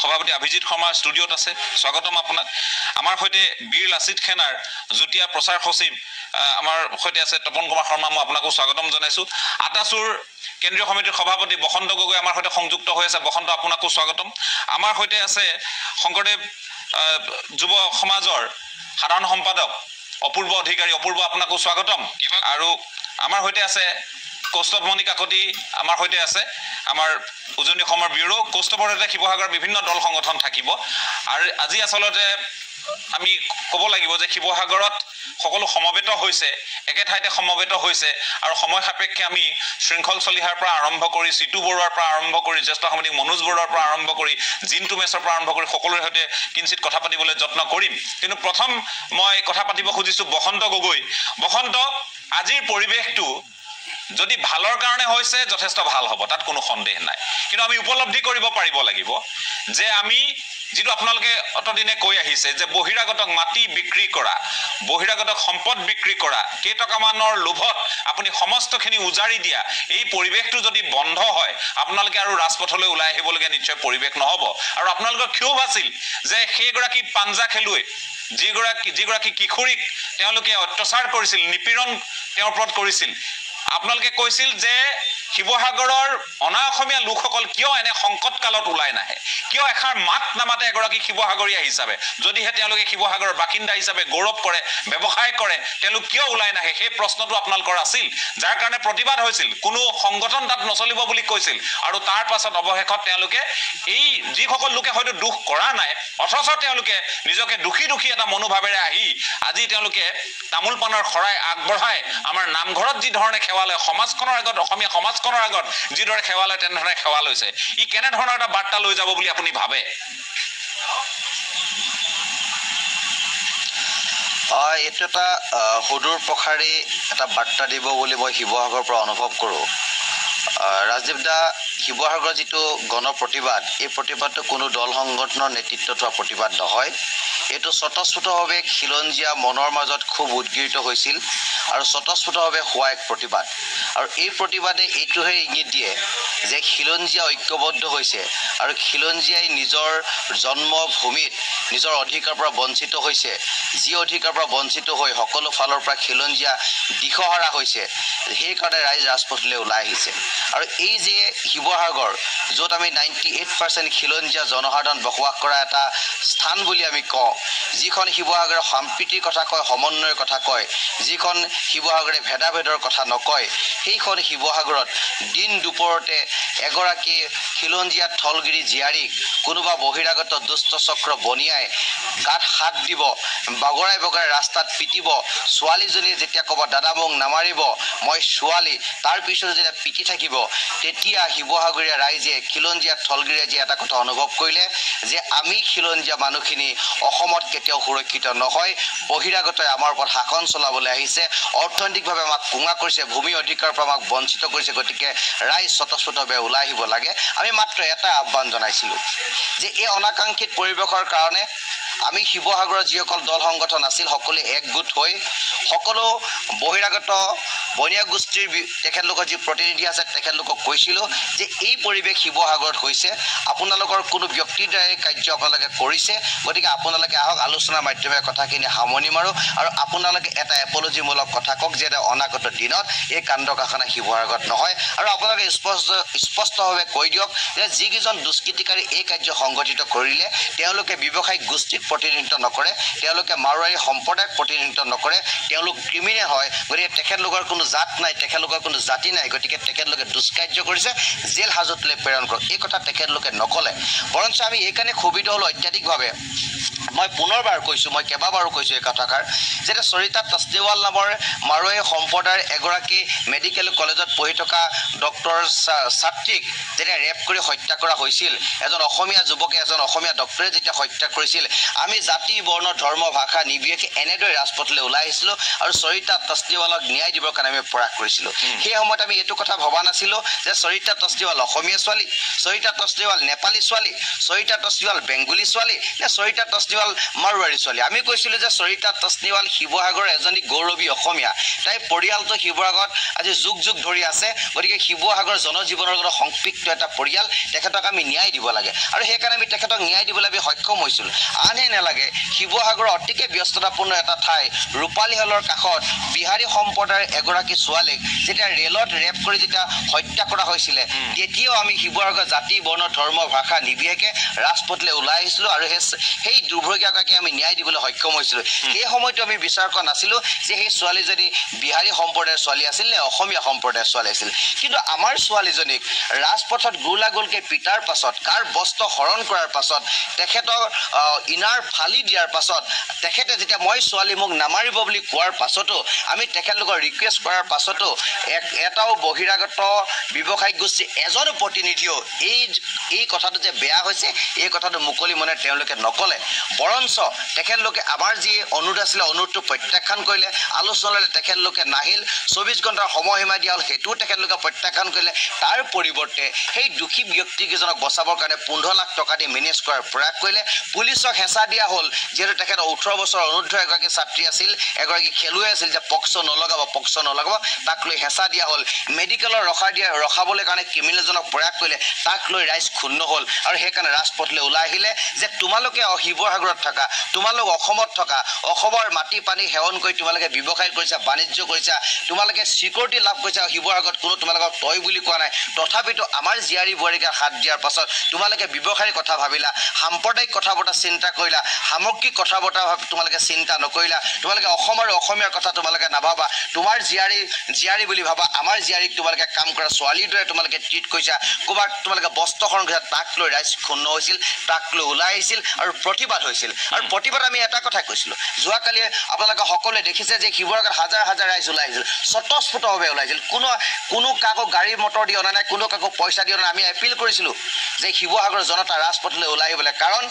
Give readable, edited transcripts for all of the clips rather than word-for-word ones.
সভাপতি অভিজিৎ শৰ্মা ষ্টুডিঅ'ত আছে স্বাগতম আপোনাক আমাৰ সৈতে বীৰ লাচিত সেনাৰ জুটিয়া প্ৰচাৰ সচিব আমাৰ সৈতে আছে তপন কুমাৰ শৰ্মা মই আপোনাকো স্বাগতম জনাইছো আটাচুৰ কেন্দ্ৰীয় সমিতিৰ সভাপতি বসন্ত গগৈ আমাৰ সৈতে সংযুক্ত হৈ আছে বসন্ত আপোনাকো স্বাগতম আমাৰ সৈতে আছে শংকৰদেৱ যুৱ সমাজৰ সাধাৰণ সম্পাদক অপূৰ্ব অধিকাৰী অপূৰ্ব আপোনাকো স্বাগতম আৰু আমাৰ সৈতে আছে কৌস্তভ মণি কাকতি আমাৰ সৈতে আছে আমাৰ উজনি অসমৰ ব্যুৰো কৌস্তভৰ সৈতে শিৱসাগৰৰ বিভিন্ন দল সংগঠন থাকিব আৰু আজি আসলতে আমি ক'ব লাগিব যে শিৱসাগৰত সকলো সমবেত হৈছে একে ঠাইতে সমবেত হৈছে আৰু সময় সাপেক্ষে আমি শৃংখল চলিহাৰ পৰা আৰম্ভ কৰি সিটু বৰুৱাৰ পৰা আৰম্ভ কৰি জ্যেষ্ঠ সাংবাদিক মনোজ বৰুৱাৰ পৰা আৰম্ভ কৰি জিন্তু মেছৰ পৰা আৰম্ভ কৰি সকলোৰে সৈতে কিঞ্চিত কথা পাতিবলৈ যত্ন কৰিম কিন্তু প্ৰথম মই কথা পাতিব খুজিছো বসন্ত গগৈ বসন্ত আজিৰ পৰিৱেশটো যদি ভালৰ কাৰণে হৈছে যথেষ্ট ভাল হ'ব তাত কোনো সন্দেহ নাই কিন্তু আমি উপলব্ধি কৰিব পাৰিব লাগিব যে আমি যেটো আপোনালোকে অতদিনে কৈ আহিছে যে বহিৰাগতক মাটি বিক্ৰী কৰা বহিৰাগতক সম্পদ বিক্ৰী কৰা কেইটকামানৰ লোভত আপুনি সমস্তখিনি উজাৰি দিয়া এই পৰিৱেশটো যদি বন্ধ হয় আপোনালোকে আৰু ৰাজপথলৈ ওলাই আহিবলগীয়া নিশ্চয় পৰিৱেশ নহব আৰু আপোনালোকৰ ক্ষোভ আছিল যে সেইগৰাকী পাঞ্জা খেলুৱৈ যিগৰাকী কিশোৰীক তেওঁলোকে অত্যাচাৰ কৰিছিল নিপীড়ন তেওঁৰ ওপৰত কৰিছিল আপোনালোকে কৈছিল যে শিৱসাগৰৰ অনাঅসমীয়া লোকসকল কিয় এনে সংকট কালত ওলাই নাহে কিয় এখাৰ মাত নামাতে এগৰাকী শিৱসাগৰীয়া হিচাপে যদিহে তেওঁলোকে শিৱসাগৰৰ বাসিন্দা হিচাপে গৌৰৱ কৰে ব্যৱসায় কৰে তেওঁলোক কিয় ওলাই নাহে সেই প্ৰশ্নটো আপোনালোকৰ আছিল যাৰ কাৰণে প্ৰতিবাদ হৈছিল কোনো সংগঠন তাত নচলিব বুলি কৈছিল আৰু তাৰ পাছত অৱশেষত তেওঁলোকে এই যিসকল লোকে হয়তো দুখ কৰা নাই অথচ তেওঁলোকে নিজকে দুখী এটা মনোভাৱেৰে আহি আজি তেওঁলোকে তামোল পানৰ খৰাই আগবঢ়াই আমাৰ নামঘৰত যি ধৰণে খেৱালে সমাজখনৰ আগত অসমীয়া সমাজখনৰ আগত যিদৰে খেৱালে তেনেধৰণে খেৱা লৈছে ই কেনে ধৰণৰ এটা বাৰ্তা লৈ যাব বুলি আপুনি ভাবে এইটো এটা হুদুৰ প্ৰখাৰী এটা বাৰ্তা দিব বুলি মই শিৱসাগৰৰ পৰা অনুভৱ কৰোঁ ৰাজদীপ দা শিৱসাগৰৰ যিটো গণ প্ৰতিবাদ এই প্ৰতিবাদটো কোনো দল সংগঠনৰ নেতৃত্বত হোৱা প্ৰতিবাদ নহয় এইটো স্বতঃস্ফূৰ্তভাৱে খিলঞ্জীয়া মনৰ মাজত খুব উদ্গীৰিত হৈছিল আৰু স্বতঃস্ফূৰ্তভাৱে হোৱা এক প্ৰতিবাদ আৰু এই প্ৰতিবাদে এইটোহে ইংগিত দিয়ে যে খিলঞ্জীয়া ঐক্যবদ্ধ হৈছে আৰু খিলঞ্জীয়াই নিজৰ জন্মভূমিত নিজৰ অধিকাৰৰ পৰা বঞ্চিত হৈছে যি অধিকাৰৰ পৰা বঞ্চিত হৈ সকলো ফালৰ পৰা খিলঞ্জীয়া দিশহাৰা হৈছে সেইকাৰণে ৰাইজ ৰাজপথলৈ ওলাই আহিছে আৰু এই যে শিৱসাগৰ য'ত আমি 98% খিলঞ্জীয়া জনসাধাৰণ বসবাস কৰা এটা স্থান বুলি আমি কওঁ যিখন শিৱসাগৰৰ সম্প্ৰীতিৰ কথা কয় সমন্বয়ৰ কথা কয় যিখন শিৱসাগৰে ভেদাভেদৰ কথা নকয় সেইখন শিৱসাগৰত দিন দুপৰতে এগৰাকী খিলঞ্জীয়া থলগিৰি জীয়াৰীক কোনোবা বহিৰাগত দুষ্ট চক্ৰ বনিয়াই গাত হাত দিব বগৰাই ৰাস্তাত পিটিব ছোৱালীজনীয়ে যেতিয়া ক'ব দাদা মোক নামাৰিব মই ছোৱালী তাৰ পিছত যেতিয়া পিটি থাকিব তেতিয়া শিৱসাগৰীয়া ৰাইজে খিলঞ্জীয়া থলগিৰিয়ে যে এটা কথা অনুভৱ কৰিলে যে আমি খিলঞ্জীয়া মানুহখিনি অসমত কেতিয়াও সুৰক্ষিত নহয় বহিৰাগতই আমাৰ ওপৰত শাসন চলাবলৈ আহিছে অৰ্থনৈতিকভাৱে আমাক কুঙা কৰিছে ভূমি অধিকাৰৰ পৰা আমাক বঞ্চিত কৰিছে গতিকে ৰাইজ স্বতঃস্ফূৰ্তভাৱে ওলাই আহিব লাগে আমি মাত্ৰ এটা আহ্বান জনাইছিলোঁ যে এই অনাকাংক্ষিত পৰিৱেশৰ কাৰণে আমি শিৱসাগৰৰ যিসকল দল সংগঠন আছিল সকলোৱে একগোট হৈ সকলো বহিৰাগত বনিয়া গোষ্ঠীৰ তেখেতলোকৰ যি প্ৰতিনিধি আছে তেখেতলোকক কৈছিলোঁ যে এই পৰিৱেশ শিৱসাগৰত হৈছে আপোনালোকৰ কোনো ব্যক্তিৰ দ্বাৰাই কাৰ্য আপোনালোকে কৰিছে গতিকে আপোনালোকে আহক আলোচনাৰ মাধ্যমেৰে কথাখিনি সামৰণি মাৰোঁ আৰু আপোনালোকে এটা এপলজিমূলক কথা কওক যে অনাগত দিনত এই কাণ্ড কাৰখানা শিৱসাগৰত নহয় আৰু আপোনালোকে স্পষ্টভাৱে কৈ দিয়ক যে যিকেইজন দুষ্কৃতিকাৰী এই কাৰ্য সংগঠিত কৰিলে তেওঁলোকে ব্যৱসায়িক গোষ্ঠীক প্ৰতিনিধিত্ব নকৰে তেওঁলোকে মাৰোৱাৰী সম্প্ৰদায়ক প্ৰতিনিধিত্ব নকৰে তেওঁলোক ক্ৰিমিনেল হয় গতিকে তেখেতলোকৰ কোনো জাত নাই তেখেতলোকৰ কোনো জাতি নাই গতিকে তেখেতলোকে দুষ্কাৰ্য কৰিছে জেল হাজতলৈ প্ৰেৰণ কৰক এই কথা তেখেতলোকে নকলে বৰঞ্চ আমি এইকাৰণে ক্ষোভিত হ'লোঁ অত্যাধিকভাৱে মই পুনৰবাৰ কৈছোঁ মই কেইবাবাৰো কৈছোঁ এই কথাষাৰ যেতিয়া সৰিতা তছদেৱাল নামৰ মাৰোৱাৰী সম্প্ৰদায়ৰ এগৰাকী মেডিকেল কলেজত পঢ়ি থকা ডক্টৰ ছাত্ৰীক যেতিয়া ৰেপ কৰি হত্যা কৰা হৈছিল এজন অসমীয়া যুৱকে এজন অসমীয়া ডক্টৰে যেতিয়া হত্যা কৰিছিল আমি জাতি বৰ্ণ ধৰ্ম ভাষা নিৰ্বিশেষে এনেদৰে ৰাজপথলৈ ওলাই আহিছিলোঁ আৰু সৰিতা তছদেৱালক ন্যায় দিবৰ কাৰণে আমি প্ৰয়াস কৰিছিলোঁ সেই সময়ত আমি এইটো কথা ভবা নাছিলোঁ যে সৰিতা তছলিৱাল অসমীয়া ছোৱালী সৰিতা তছলিৱাল নেপালী ছোৱালী সৰিতা তছলিৱাল বেংগলী ছোৱালী নে সৰিতা তছলিৱাল মাৰোৱাৰী ছোৱালী আমি কৈছিলোঁ যে সৰিতা তছলিৱাল শিৱসাগৰৰ এজনী গৌৰৱী অসমীয়া তাই পৰিয়ালটো শিৱসাগৰত আজি যুগ যুগ ধৰি আছে গতিকে শিৱসাগৰৰ জনজীৱনৰ লগত সংপৃক্ত এটা পৰিয়াল তেখেতক আমি ন্যায় দিব লাগে আৰু সেইকাৰণে আমি তেখেতক ন্যায় দিবলৈ আমি সক্ষম হৈছিলোঁ আনহে নালাগে শিৱসাগৰৰ অতিকে ব্যস্ততাপূৰ্ণ এটা ঠাই ৰূপালী হলৰ কাষত বিহাৰী সম্প্ৰদায়ৰ এগৰাকী ছোৱালীক যেতিয়া ৰেলত ৰেপ কৰি যেতিয়া হত্যা কৰা হৈছিলে তেতিয়াও আমি শিৱসাগৰ জাতি বৰ্ণ ধৰ্ম ভাষা নিৰ্বিশেষে ৰাজপথলৈ ওলাই আহিছিলোঁ আৰু সেই দুৰ্ভাগ্যকাকে আমি ন্যায় দিবলৈ সক্ষম হৈছিলোঁ সেই সময়তো আমি বিচাৰ কৰা নাছিলোঁ যে সেই ছোৱালীজনী বিহাৰী সম্প্ৰদায়ৰ ছোৱালী আছিল নে অসমীয়া সম্প্ৰদায়ৰ ছোৱালী আছিল কিন্তু আমাৰ ছোৱালীজনীক ৰাজপথত গোলাগোলকৈ পিটাৰ পাছত কাৰ বস্ত্ৰ হৰণ কৰাৰ পাছত তেখেতৰ ইনাৰ ফালি দিয়াৰ পাছত তেখেতে যেতিয়া মই ছোৱালী মোক নামাৰিব বুলি কোৱাৰ পাছতো আমি তেখেতলোকৰ ৰিকুৱেষ্ট কৰাৰ পাছতো এটাও বহিৰাগত ব্যৱসায়িক গোষ্ঠী এজন প্ৰতিনিধিও এই কথাটো যে বেয়া হৈছে এই কথাটো মুকলি মনে তেওঁলোকে নকলে বৰঞ্চ তেখেতলোকে আমাৰ যি অনুৰোধ আছিলে অনুৰোধটো প্ৰত্যাখ্যান কৰিলে আলোচনালৈ তেখেতলোকে নাহিল 24 ঘণ্টাৰ সময়সীমা দিয়া হ'ল সেইটোও তেখেতলোকে প্ৰত্যাখ্যান কৰিলে তাৰ পৰিৱৰ্তে সেই দুখী ব্যক্তিকেইজনক বচাবৰ কাৰণে 15 লাখ টকা দি মেনেজ কৰাৰ প্ৰয়াস কৰিলে পুলিচক হেঁচা দিয়া হ'ল যিহেতু তেখেত 18 বছৰ অনুৰ্ধ এগৰাকী ছাত্ৰী আছিল এগৰাকী খেলুৱৈ আছিল যে পক্স নলগাব তাক লৈ হেঁচা দিয়া হ'ল মেডিকেলৰ ৰখাবলৈ কাৰণে ক্ৰিমিনেলজনক প্ৰয়াস কৰিলে তাক লৈ ৰাইজ ক্ষুণ্ণ হ'ল আৰু সেইকাৰণে ৰাজপথলৈ ওলাই আহিলে যে তোমালোকে শিৱসাগৰত থকা তোমালোক অসমত থকা অসমৰ মাটি পানী সেৱন কৰি তোমালোকে ব্যৱসায় কৰিছা বাণিজ্য কৰিছা তোমালোকে সিকিউৰিটি লাভ কৰিছা শিৱসাগৰত কোনো তোমালোকক তই বুলি কোৱা নাই তথাপিতো আমাৰ জীয়াৰী বোৱাৰীকে হাত দিয়াৰ পাছত তোমালোকে ব্যৱসায়ৰ কথা ভাবিলা সাম্প্ৰদায়িক কথা বতৰা চিন্তা কৰিলা সামগ্ৰিক কথা বতৰা তোমালোকে চিন্তা নকৰিলা তোমালোকে অসম আৰু অসমীয়াৰ কথা তোমালোকে নাভাবা তোমাৰ জীয়াৰী বুলি ভাবা আমাৰ জীয়াৰীক তোমালোকে কাম কৰা ছোৱালীৰ দৰে তোমালোকে ট্ৰিট কৰিছা ক'ৰবাত তোমালোকে বস্ত্ৰহৰণ কৰিছা তাক লৈ ৰাইজ ক্ষুণ্ণ হৈছিল তাক লৈ ওলাই আহিছিল আৰু প্ৰতিবাদ হৈছিল আৰু প্ৰতিবাদ আমি এটা কথা কৈছিলোঁ যোৱাকালি আপোনালোকে সকলোৱে দেখিছে যে শিৱসাগৰত হাজাৰ হাজাৰ ৰাইজ ওলাই আহিছিল স্বতঃস্ফূৰ্তভাৱে ওলাইছিল কোনো কাকো গাড়ী মটৰ দি অনা নাই কোনো কাকো পইচা দি অনা আমি এপিল কৰিছিলোঁ যে শিৱসাগৰৰ জনতা ৰাজপথলৈ ওলাই আহিবলৈ কাৰণ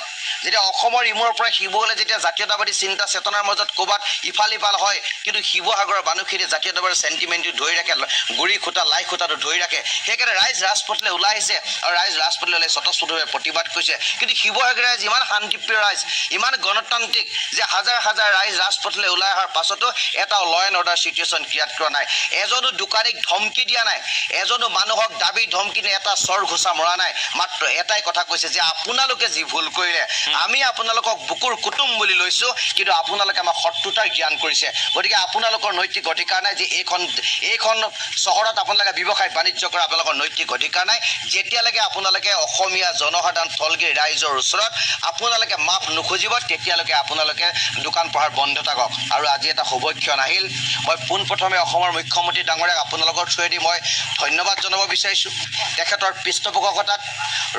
যেতিয়া অসমৰ ইমূৰৰ পৰা শিৱলৈ যেতিয়া জাতীয়তাবাদী চিন্তা চেতনাৰ মাজত ক'ৰবাত ইফাল হয় কিন্তু শিৱসাগৰৰ মানুহখিনিয়ে জাতীয়তাবাদী চেণ্টিমেণ্টটো ধৰি ৰাখে গুৰি খুঁটা লাই খুঁটাটো ধৰি ৰাখে সেইকাৰণে ৰাইজ ৰাজপথলৈ ওলাই আহিছে আৰু ৰাইজ ৰাজপথলৈ ওলাই স্বতঃস্ফূৰ্তভাৱে প্ৰতিবাদ কৰিছে কিন্তু শিৱসাগৰ ৰাইজ ইমান শান্তিপ্ৰিয় ৰাইজ ইমান গণতান্ত্ৰিক যে হাজাৰ হাজাৰ ৰাইজ ৰাজপথলৈ ওলাই অহাৰ পাছতো এটা ল এণ্ড অৰ্ডাৰ চিটুৱেশ্যন ক্ৰিয়েট কৰা নাই এজনো দোকানীক ধমকি দিয়া নাই এজনো মানুহক দাবী ধমকি দি এটা চৰ ঘোচা মৰা নাই মাত্ৰ এটাই কথা কৈছে যে আপোনালোকে যি ভুল কৰিলে আমি আপোনালোকক বুকুৰ কুটুম বুলি লৈছোঁ কিন্তু আপোনালোকে আমাক শত্ৰুতাৰ জ্ঞান কৰিছে গতিকে আপোনালোকৰ নৈতিক অধিকাৰ নাই যে এইখন চহৰত আপোনালোকে ব্যৱসায় বাণিজ্য কৰা আপোনালোকৰ নৈতিক অধিকাৰ নাই যেতিয়ালৈকে আপোনালোকে অসমীয়া জনসাধাৰণ থলগিৰি ৰাইজৰ ওচৰত আপোনালোকে মাফ নুখুজিব তেতিয়ালৈকে আপোনালোকে দোকান পোহাৰ বন্ধ থাকক আৰু আজি এটা শুভক্ষণ আহিল মই পোনপ্ৰথমে অসমৰ মুখ্যমন্ত্ৰী ডাঙৰীয়াক আপোনালোকৰ থ্ৰুৱেদি মই ধন্যবাদ জনাব বিচাৰিছোঁ তেখেতৰ পৃষ্ঠপোষকতাত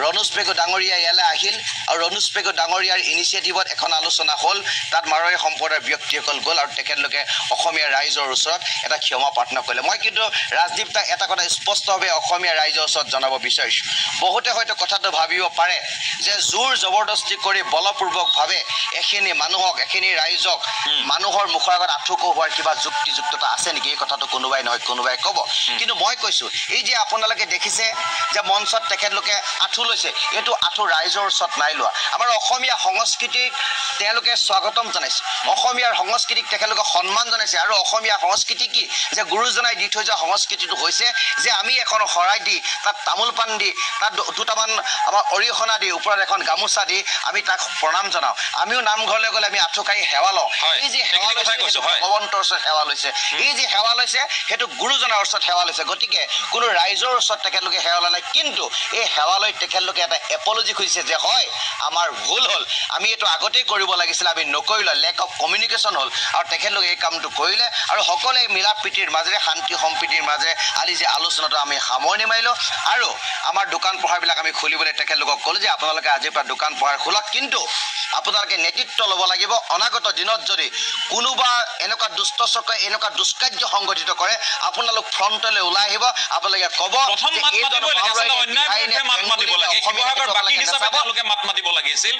ৰণোজ পেগু ডাঙৰীয়া ইয়ালৈ আহিল আৰু ৰণোজ পেগু ডাঙৰীয়াৰ ইনিচিয়েটিভত এখন আলোচনা হ'ল তাত মাৰোৱাৰী সম্প্ৰদায়ৰ ব্যক্তিসকল গ'ল আৰু তেখেতলোকে অসমীয়া ৰাইজৰ ওচৰত এটা ক্ষমা প্ৰাৰ্থনা কৰিলে মই কিন্তু ৰাজদীপ দাক এটা কথা স্পষ্টভাৱে অসমীয়া ৰাইজৰ ওচৰত জনাব বিচাৰিছোঁ বহুতে হয়তো কথাটো ভাবিব পাৰে যে জোৰ জবৰদস্তি কৰি বলপূৰ্বকভাৱে এখিনি মানুহক এখিনি ৰাইজক মানুহৰ মুখৰ আগত আঁঠু কঢ়োৱাৰ কিবা যুক্তিযুক্ততা আছে নেকি এই কথাটো কোনোবাই নহয় কোনোবাই ক'ব কিন্তু মই কৈছোঁ এই যে আপোনালোকে দেখিছে যে মঞ্চত তেখেতলোকে আঁঠু লৈছে এইটো আঁঠু ৰাইজৰ ওচৰত নাই লোৱা আমাৰ অসমীয়া সংস্কৃতিক তেওঁলোকে স্বাগতম জনাইছে অসমীয়াৰ সংস্কৃতিক তেখেতলোকে সন্মান জনাইছে আৰু অসমীয়া সংস্কৃতি কি যে গুৰুজনাই দি থৈ যোৱা সংস্কৃতিটো হৈছে যে আমি এখন শৰাই দি তাত তামোল পাণ দি তাত দুটামান আমাৰ অৰিহণা দি ওপৰত এখন গামোচা দি আমি তাক প্ৰণাম জনাওঁ আমিও নামঘৰলৈ গ'লে আমি আঁঠু কাঢ়ি সেৱা লওঁ এই যে সেৱা লৈছে ভগৱন্তৰ ওচৰত সেৱা লৈছে এই যে সেৱা লৈছে সেইটো গুৰুজনাৰ ওচৰত সেৱা লৈছে গতিকে কোনো ৰাইজৰ ওচৰত তেখেতলোকে সেৱা লোৱা নাই কিন্তু এই সেৱা লৈ তেখেতলোকে এটা এপলজি খুজিছে যে হয় আমাৰ ভুল হ'ল আমি এইটো আগতেই কৰিব লাগিছিলে আমি নকৰিলোঁ লেক অফ কমিউনিকেশ্যন হ'ল আৰু তেখেতলোকে এই কামটো কৰিলে আৰু সকলোৱে মিলা প্ৰীতিৰ মাজেৰে শান্তি সম্প্ৰীতিৰ মাজেৰে আজি যে আলোচনাটো আমি সামৰণি মাৰিলোঁ আৰু আমাৰ দোকান পোহাৰবিলাক আমি খুলিবলৈ তেখেতলোকক ক'লোঁ যে আপোনালোকে আজিৰ পৰা দোকান পোহাৰ খোলক কিন্তু আপোনালোকে নেতৃত্ব ল'ব লাগিব অনাগত দিনত যদি কোনোবা এনেকুৱা দুষ্ট চক্ৰই এনেকুৱা দুষ্কাৰ্য সংগঠিত কৰে আপোনালোক ফ্ৰণ্টলৈ ওলাই আহিব আপোনালোকে ক'ব প্ৰথম মাত মাতিব লাগিছিল অন্যায় বিৰুদ্ধে মাত মাতিব লাগে শিৱসাগৰ বাকী হিচাপে তেওঁলোকে মাত মাতিব লাগিছিল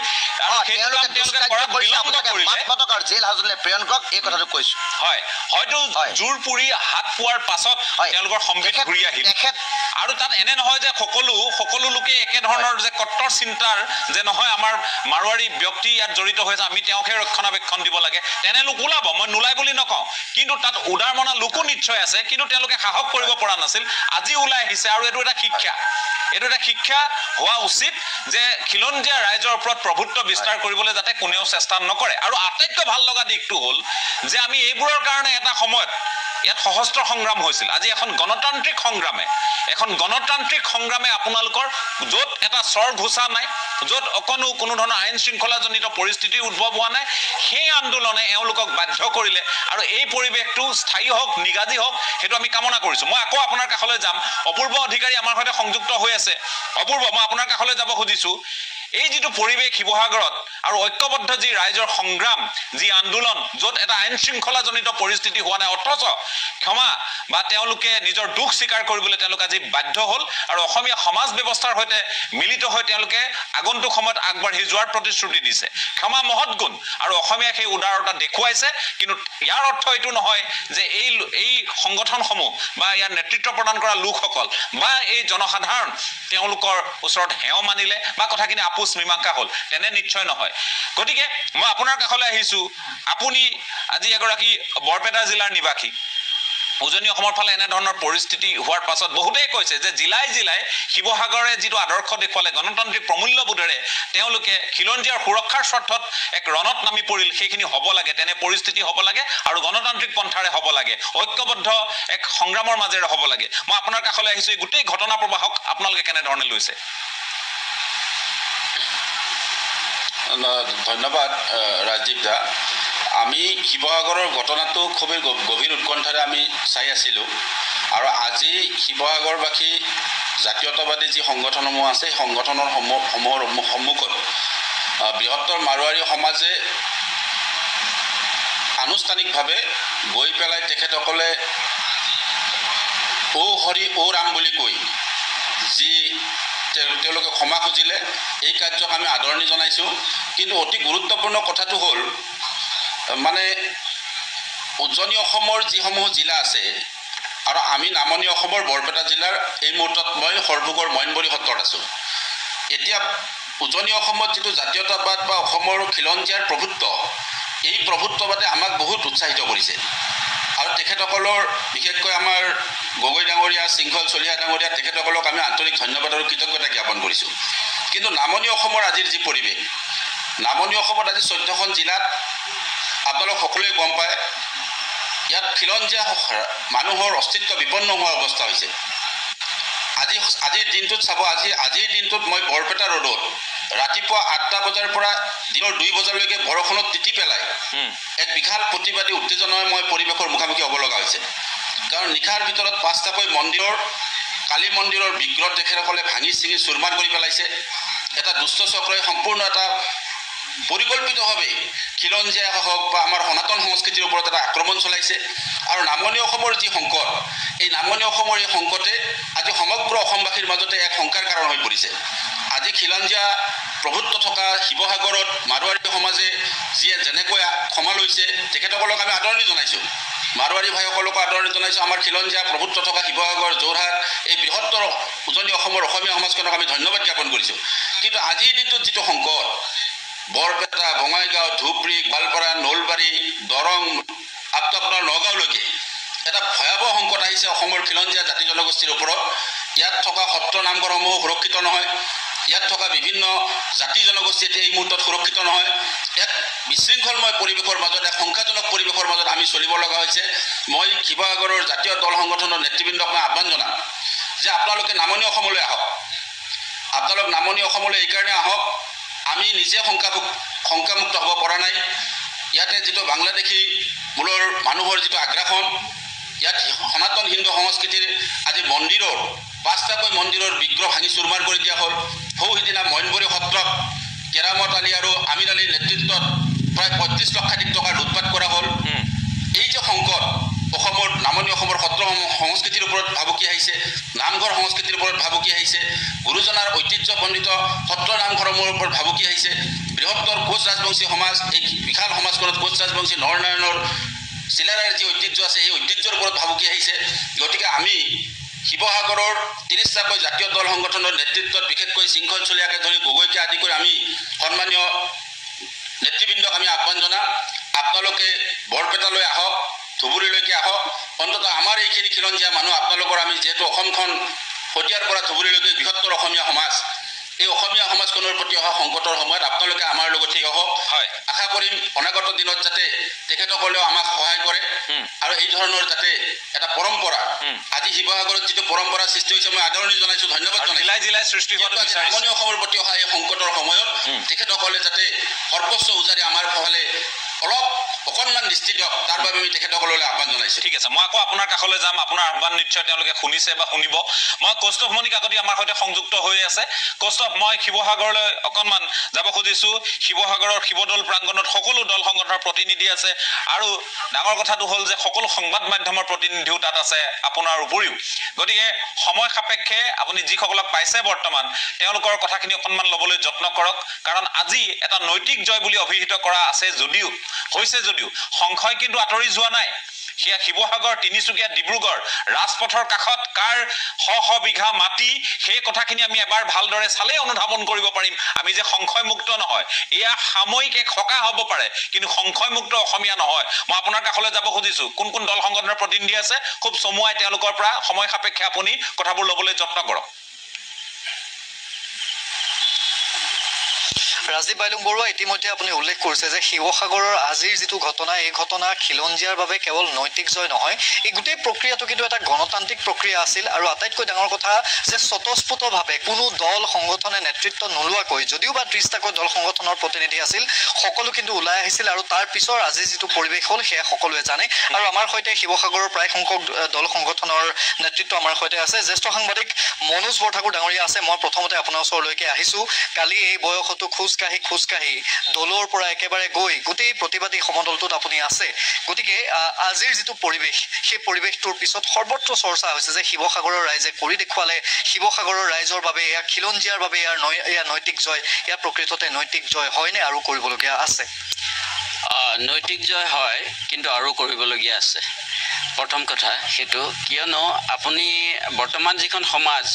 আৰু সেইটো কাম তেওঁলোকে কৰাত বিলম্ব কৰিলে মাতক আৰু জেল হাজতলৈ প্ৰেৰণ কৰক এই কথাটো কৈছো হয় হয়তো জোৰ পুৰি হাত পোৱাৰ পাছত তেওঁলোকৰ সম্বিত ঘূৰি আহিব আৰু তাত এনে নহয় যে সকলো লোকে একে ধৰণৰ যে কট্টৰ চিন্তাৰ যে নহয় আমাৰ মাৰোৱাৰী ব্যক্তি ইয়াত জড়িত হৈছে আমি তেওঁকহে ৰক্ষণাবেক্ষণ দিব লাগে তেনে লোক ওলাব মই নোলাই বুলি নকওঁ কিন্তু তাত উদাৰ মনা লোকো নিশ্চয় আছে কিন্তু তেওঁলোকে সাহস কৰিব পৰা নাছিল আজি ওলাই আহিছে আৰু এইটো এটা শিক্ষা হোৱা উচিত যে খিলঞ্জীয়া ৰাইজৰ ওপৰত প্ৰভুত্ব বিস্তাৰ কৰিবলৈ যাতে কোনেও চেষ্টা নকৰে আৰু আটাইতকৈ ভাল লগা দিশটো হ'ল যে আমি এইবোৰৰ কাৰণে এটা সময়ত ইয়াত সহস্ৰ সংগ্ৰাম হৈছিল আজি এখন গণতান্ত্ৰিক সংগ্ৰামে আপোনালোকৰ য'ত এটা স্বৰ ঘোষা নাই য'ত কোনো ধৰণৰ আইন শৃংখলাজনিত পৰিস্থিতি উদ্ভৱ হোৱা নাই সেই আন্দোলনে এওঁলোকক বাধ্য কৰিলে আৰু এই পৰিৱেশটো স্থায়ী হওক নিগাজী হওক সেইটো আমি কামনা কৰিছোঁ মই আকৌ আপোনাৰ কাষলৈ যাম অপূৰ্ব অধিকাৰী আমাৰ সৈতে সংযুক্ত হৈ আছে অপূৰ্ব মই আপোনাৰ কাষলৈ যাব খুজিছোঁ এই যিটো পৰিৱেশ শিৱসাগৰত আৰু ঐক্যবদ্ধ যি ৰাইজৰ সংগ্ৰাম যি আন্দোলন য'ত এটা আইন শৃংখলাজনিত পৰিস্থিতি হোৱা নাই অথচ ক্ষমা বা তেওঁলোকে নিজৰ দুখ স্বীকাৰ কৰিবলৈ তেওঁলোকে আজি বাধ্য হ'ল আৰু অসমীয়া সমাজ ব্যৱস্থাৰ সৈতে মিলিত হৈ তেওঁলোকে আগন্তুক সময়ত আগবাঢ়ি যোৱাৰ প্ৰতিশ্ৰুতি দিছে ক্ষমা মহৎ গুণ আৰু অসমীয়া সেই উদাৰতা দেখুৱাইছে কিন্তু ইয়াৰ অৰ্থ এইটো নহয় যে এই সংগঠনসমূহ বা ইয়াৰ নেতৃত্ব প্ৰদান কৰা লোকসকল বা এই জনসাধাৰণ তেওঁলোকৰ ওচৰত হেও মানিলে বা কথাখিনি আপোচ মীমাংসা হ'ল তেনে নিশ্চয় নহয় গতিকে মই আপোনাৰ কাষলৈ আহিছোঁ আপুনি আজি এগৰাকী বৰপেটা জিলাৰ নিবাসী উজনি অসমৰ ফালে এনে ধৰণৰ পৰিস্থিতি হোৱাৰ পাছত বহুতেই কৈছে যে জিলাই শিৱসাগৰে যিটো আদৰ্শ দেখুৱালে গণতান্ত্ৰিক প্ৰমূল্যবোধেৰে তেওঁলোকে খিলঞ্জীয়াৰ সুৰক্ষাৰ স্বাৰ্থত এক ৰণত নামি পৰিল সেইখিনি হ'ব লাগে তেনে পৰিস্থিতি হ'ব লাগে আৰু গণতান্ত্ৰিক পন্থাৰে হ'ব লাগে ঐক্যবদ্ধ এক সংগ্ৰামৰ মাজেৰে হ'ব লাগে মই আপোনাৰ কাষলৈ আহিছোঁ এই গোটেই ঘটনা প্ৰবাহক আপোনালোকে কেনেধৰণে লৈছে ধন্যবাদ ৰাজীৱ দা আমি শিৱসাগৰৰ ঘটনাটো খুবেই গভীৰ উৎকণ্ঠাৰে আমি চাই আছিলোঁ আৰু আজি শিৱসাগৰবাসী জাতীয়তাবাদী যি সংগঠনসমূহ আছে সেই সংগঠনৰ সন্মুখত বৃহত্তৰ মাৰোৱাৰী সমাজে আনুষ্ঠানিকভাৱে গৈ পেলাই তেখেতসকলে ঔ হৰি ঔ ৰাম বুলি কৈ যি তেওঁলোকে ক্ষমা খুজিলে এই কাৰ্যক আমি আদৰণি জনাইছোঁ কিন্তু অতি গুৰুত্বপূৰ্ণ কথাটো হ'ল মানে উজনি অসমৰ যিসমূহ জিলা আছে আৰু আমি নামনি অসমৰ বৰপেটা জিলাৰ এই মুহূৰ্তত মই সৰভোগৰ মইনবৰী সত্ৰত আছোঁ এতিয়া উজনি অসমত যিটো জাতীয়তাবাদ বা অসমৰ খিলঞ্জীয়াৰ প্ৰভুত্ব এই প্ৰভুত্ববাদে আমাক বহুত উৎসাহিত কৰিছে আৰু তেখেতসকলৰ বিশেষকৈ আমাৰ গগৈ ডাঙৰীয়া শৃংখল চলিহা ডাঙৰীয়া তেখেতসকলক আমি আন্তৰিক ধন্যবাদ আৰু কৃতজ্ঞতা জ্ঞাপন কৰিছোঁ কিন্তু নামনি অসমৰ আজিৰ যি পৰিৱেশ নামনি অসমত আজি 14খন জিলাত আপোনালোক সকলোৱে গম পায় ইয়াত খিলঞ্জীয়া মানুহৰ অস্তিত্ব বিপন্ন হোৱাৰ অৱস্থা হৈছে আজিৰ দিনটোত চাব আজিৰ দিনটোত মই বৰপেটা ৰোডত ৰাতিপুৱা 8টা বজাৰ পৰা দিনৰ 2 বজালৈকে বৰষুণত তিতি পেলাই এক বিশাল প্ৰতিবাদী উত্তেজনাময় পৰিৱেশৰ মুখামুখি হ'ব লগা হৈছে কাৰণ নিশাৰ ভিতৰত 5টাকৈ কালী মন্দিৰৰ বিগ্ৰহ তেখেতসকলে ভাঙি চিঙি চুৰমাৰ কৰি পেলাইছে এটা দুষ্ট চক্ৰই সম্পূৰ্ণ এটা পৰিকল্পিতভাৱে খিলঞ্জীয়া হওক বা আমাৰ সনাতন সংস্কৃতিৰ ওপৰত এটা আক্ৰমণ চলাইছে আৰু নামনি অসমৰ যি সংকট এই নামনি অসমৰ এই সংকটে আজি সমগ্ৰ অসমবাসীৰ মাজতে এক শংকাৰ কাৰণ হৈ পৰিছে আজি খিলঞ্জীয়া প্ৰভুত্ব থকা শিৱসাগৰত মাৰোৱাৰী সমাজে যিয়ে যেনেকৈ ক্ষমা লৈছে তেখেতসকলক আমি আদৰণি জনাইছোঁ মাৰোৱাৰী ভাইসকলকো আদৰণি জনাইছোঁ আমাৰ খিলঞ্জীয়া প্ৰভুত্ব থকা শিৱসাগৰ যোৰহাট এই বৃহত্তৰ উজনি অসমৰ অসমীয়া সমাজখনক আমি ধন্যবাদ জ্ঞাপন কৰিছোঁ কিন্তু আজিৰ দিনটোত যিটো সংকট বৰপেটা বঙাইগাঁও ধুবুৰী গোৱালপাৰা নলবাৰী দৰং আপোনাৰ নগাঁওলৈকে এটা ভয়াৱহ সংকট আহিছে অসমৰ খিলঞ্জীয়া জাতি জনগোষ্ঠীৰ ওপৰত ইয়াত থকা সত্ৰ নামঘৰসমূহ সুৰক্ষিত নহয় ইয়াত থকা বিভিন্ন জাতি জনগোষ্ঠী এই মুহূৰ্তত সুৰক্ষিত নহয় এক বিশৃংখলময় পৰিৱেশৰ মাজত এক শংকাজনক পৰিৱেশৰ মাজত আমি চলিব লগা হৈছে মই শিৱসাগৰৰ জাতীয় দল সংগঠনৰ নেতৃবৃন্দক মই আহ্বান জনাম যে আপোনালোকে নামনি অসমলৈ আহক আপোনালোক নামনি অসমলৈ এইকাৰণে আহক আমি নিজে শংকামুক্ত হ'ব পৰা নাই ইয়াতে যিটো বাংলাদেশী মূলৰ মানুহৰ যিটো আগ্ৰাসন ইয়াত সনাতন হিন্দু সংস্কৃতিৰ আজি মন্দিৰৰ 5টাকৈ মন্দিৰৰ বিগ্ৰহ ভাঙি চুৰমাৰ কৰি দিয়া হ'ল সিদিনা মইনবৰী সত্ৰত কেৰামত আলী আৰু আমিন আলীৰ নেতৃত্বত প্ৰায় ৩৫ লক্ষাধিক টকাৰ লুটপাট কৰা হ'ল। এই যে সংকট অসমৰ নামনি অসমৰ সত্ৰ সংস্কৃতিৰ ওপৰত ভাবুকি আহিছে, নামঘৰ সংস্কৃতিৰ ওপৰত ভাবুকি আহিছে, গুৰুজনাৰ ঐতিহ্যপণ্ডিত সত্ৰ নামঘৰসমূহৰ ওপৰত ভাবুকি আহিছে, বৃহত্তৰ কোচ ৰাজবংশী সমাজ, এই বিশাল সমাজখনত কোচ ৰাজবংশী নৰনাৰায়ণৰ চিলাৰাৰ যি ঐতিহ্য আছে সেই ঐতিহ্যৰ ওপৰত ভাবুকি আহিছে। গতিকে আমি শিৱসাগৰৰ ৩০টাকৈ জাতীয় দল সংগঠনৰ নেতৃত্বত বিশেষকৈ শৃংখল চলিয়াকে ধৰি গগৈকে আদি কৰি আমি সন্মানীয় নেতৃবৃন্দক আমি আহ্বান জনাম, আপোনালোকে বৰপেটালৈ আহক, ধুবুৰীলৈকে আহক। অন্ততঃ আমাৰ এইখিনি খিলঞ্জীয়া মানুহ আপোনালোকৰ আমি যিহেতু অসমখন শদিয়াৰ পৰা ধুবুৰীলৈকে বৃহত্তৰ অসমীয়া সমাজ, এই অসমীয়া সমাজখনৰ প্ৰতি অহা সংকটৰ সময়ত আপোনালোকে আমাৰ লগত ঠিক হওক। আশা কৰিম অনাগত দিনত যাতে তেখেতসকলেও আমাক সহায় কৰে আৰু এই ধৰণৰ যাতে এটা পৰম্পৰা, আজি শিৱসাগৰত যিটো পৰম্পৰা সৃষ্টি হৈছে মই আদৰণি জনাইছোঁ, ধন্যবাদ জনাইছোঁ। নামনি অসমৰ প্ৰতি অহা এই সংকটৰ সময়ত তেখেতসকলে যাতে সৰ্বোচ্চ উজাৰি আমাৰ ফালে অলপ অকণমান দৃষ্টি দিয়ক, তাৰ বাবে আমি তেখেতসকললৈ আহ্বান জনাইছোঁ। ঠিক আছে, মই আকৌ আপোনাৰ কাষলৈ যাম। আপোনাৰ আহ্বান নিশ্চয় তেওঁলোকে শুনিছে বা শুনিব। মই কৌস্তভ মণি কাকতি আমাৰ সৈতে সংযুক্ত হৈ আছে। কৌস্তভ, মই শিৱসাগৰলৈ অকণমান যাব খুজিছোঁ। শিৱসাগৰৰ শিৱদৌল প্ৰাংগণত সকলো দল সংগঠনৰ প্ৰতিনিধি আছে আৰু ডাঙৰ কথাটো হ'ল যে সকলো সংবাদ মাধ্যমৰ প্ৰতিনিধিও তাত আছে আপোনাৰ উপৰিও। গতিকে সময় সাপেক্ষে আপুনি যিসকলক পাইছে বৰ্তমান তেওঁলোকৰ কথাখিনি অকণমান ল'বলৈ যত্ন কৰক, কাৰণ আজি এটা নৈতিক জয় বুলি অভিহিত কৰা আছে যদিও সংখ্যাই কিন্তু আঁতৰি যোৱা নাই। সেয়া শিৱসাগৰ, তিনিচুকীয়া, ডিব্ৰুগড় ৰাজপথৰ কাষত কাৰ শ বিঘা মাটি, সেই কথাখিনি আমি এবাৰ ভালদৰে চালেই অনুধাৱন কৰিব পাৰিম আমি যে সংখ্যামুক্ত নহয়। এয়া সাময়িক এক সকাহ হ'ব পাৰে, কিন্তু সংখ্যামুক্ত অসমীয়া নহয়। মই আপোনাৰ কাষলৈ যাব খুজিছোঁ। কোন কোন দল সংগঠনৰ প্ৰতিনিধি আছে খুব চমুৱাই তেওঁলোকৰ পৰা সময় সাপেক্ষে আপুনি কথাবোৰ ল'বলৈ যত্ন কৰক। ৰাজীৱ বাইলুং বৰুৱা, ইতিমধ্যে আপুনি উল্লেখ কৰিছে যে শিৱসাগৰৰ আজিৰ যিটো ঘটনা, এই ঘটনা খিলঞ্জীয়াৰ বাবে কেৱল নৈতিক জয় নহয়, এই গোটেই প্ৰক্ৰিয়াটো কিন্তু এটা গণতান্ত্ৰিক প্ৰক্ৰিয়া আছিল। আৰু আটাইতকৈ ডাঙৰ কথা যে স্বতঃস্ফূৰ্তভাৱে কোনো দল সংগঠনে নেতৃত্ব নোলোৱাকৈ, যদিও বা 30টাকৈ দল সংগঠনৰ প্ৰতিনিধি আছিল, সকলো কিন্তু ওলাই আহিছিল। আৰু তাৰ পিছৰ আজি যিটো পৰিৱেশ হ'ল সেয়া সকলোৱে জানে। আৰু আমাৰ সৈতে শিৱসাগৰৰ প্ৰায় সংখ্যক দল সংগঠনৰ নেতৃত্ব আমাৰ সৈতে আছে। জ্যেষ্ঠ সাংবাদিক মনোজ বৰঠাকুৰ ডাঙৰীয়া আছে। মই প্ৰথমতে আপোনাৰ ওচৰলৈকে আহিছোঁ। কালি এই বয়সতো খোজকাঢ়ি দলৰ পৰা একেবাৰে গৈ গোটেই প্ৰতিবাদী সমদলটোত আপুনি আছে। গতিকে আজিৰ যিটো পৰিৱেশ, সেই পৰিৱেশটোৰ পিছত সৰ্বত্ৰ চৰ্চা হৈছে যে শিৱসাগৰৰ ৰাইজে কৰি দেখুৱালে, শিৱসাগৰৰ ৰাইজৰ বাবে এয়া খিলঞ্জীয়াৰ বাবে এয়া নৈতিক জয়। এয়া প্ৰকৃততে নৈতিক জয় হয়নে আৰু কৰিবলগীয়া আছে? নৈতিক জয় হয়, কিন্তু আৰু কৰিবলগীয়া আছে। প্ৰথম কথা সেইটো, কিয়নো আপুনি বৰ্তমান যিখন সমাজ,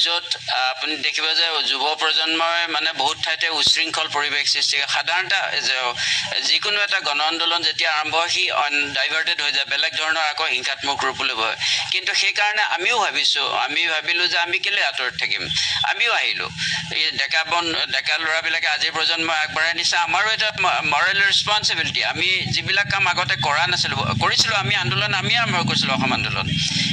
য'ত আপুনি দেখিব যে যুৱ প্ৰজন্মই মানে বহুত ঠাইতে উশৃংখল পৰিৱেশ সৃষ্টি কৰে। সাধাৰণতে যিকোনো এটা গণ আন্দোলন যেতিয়া আৰম্ভ হয় সি ডাইভাৰ্টেড হৈ যায়, বেলেগ ধৰণৰ আকৌ হিংসাত্মক ৰূপ ল'ব হয়। কিন্তু সেইকাৰণে আমি ভাবিলোঁ যে আমি কেলৈ আঁতৰত থাকিম, আমিও আহিলোঁ। এই ডেকা ল'ৰাবিলাকে আজিৰ প্ৰজন্মই আগবঢ়াই নিছে, আমাৰো এটা মৰেল ৰেছপনচিবিলিটি। আমি যিবিলাক কাম আগতে কৰিছিলোঁ, আমি আৰম্ভ কৰিছিলোঁ অসম আন্দোলন,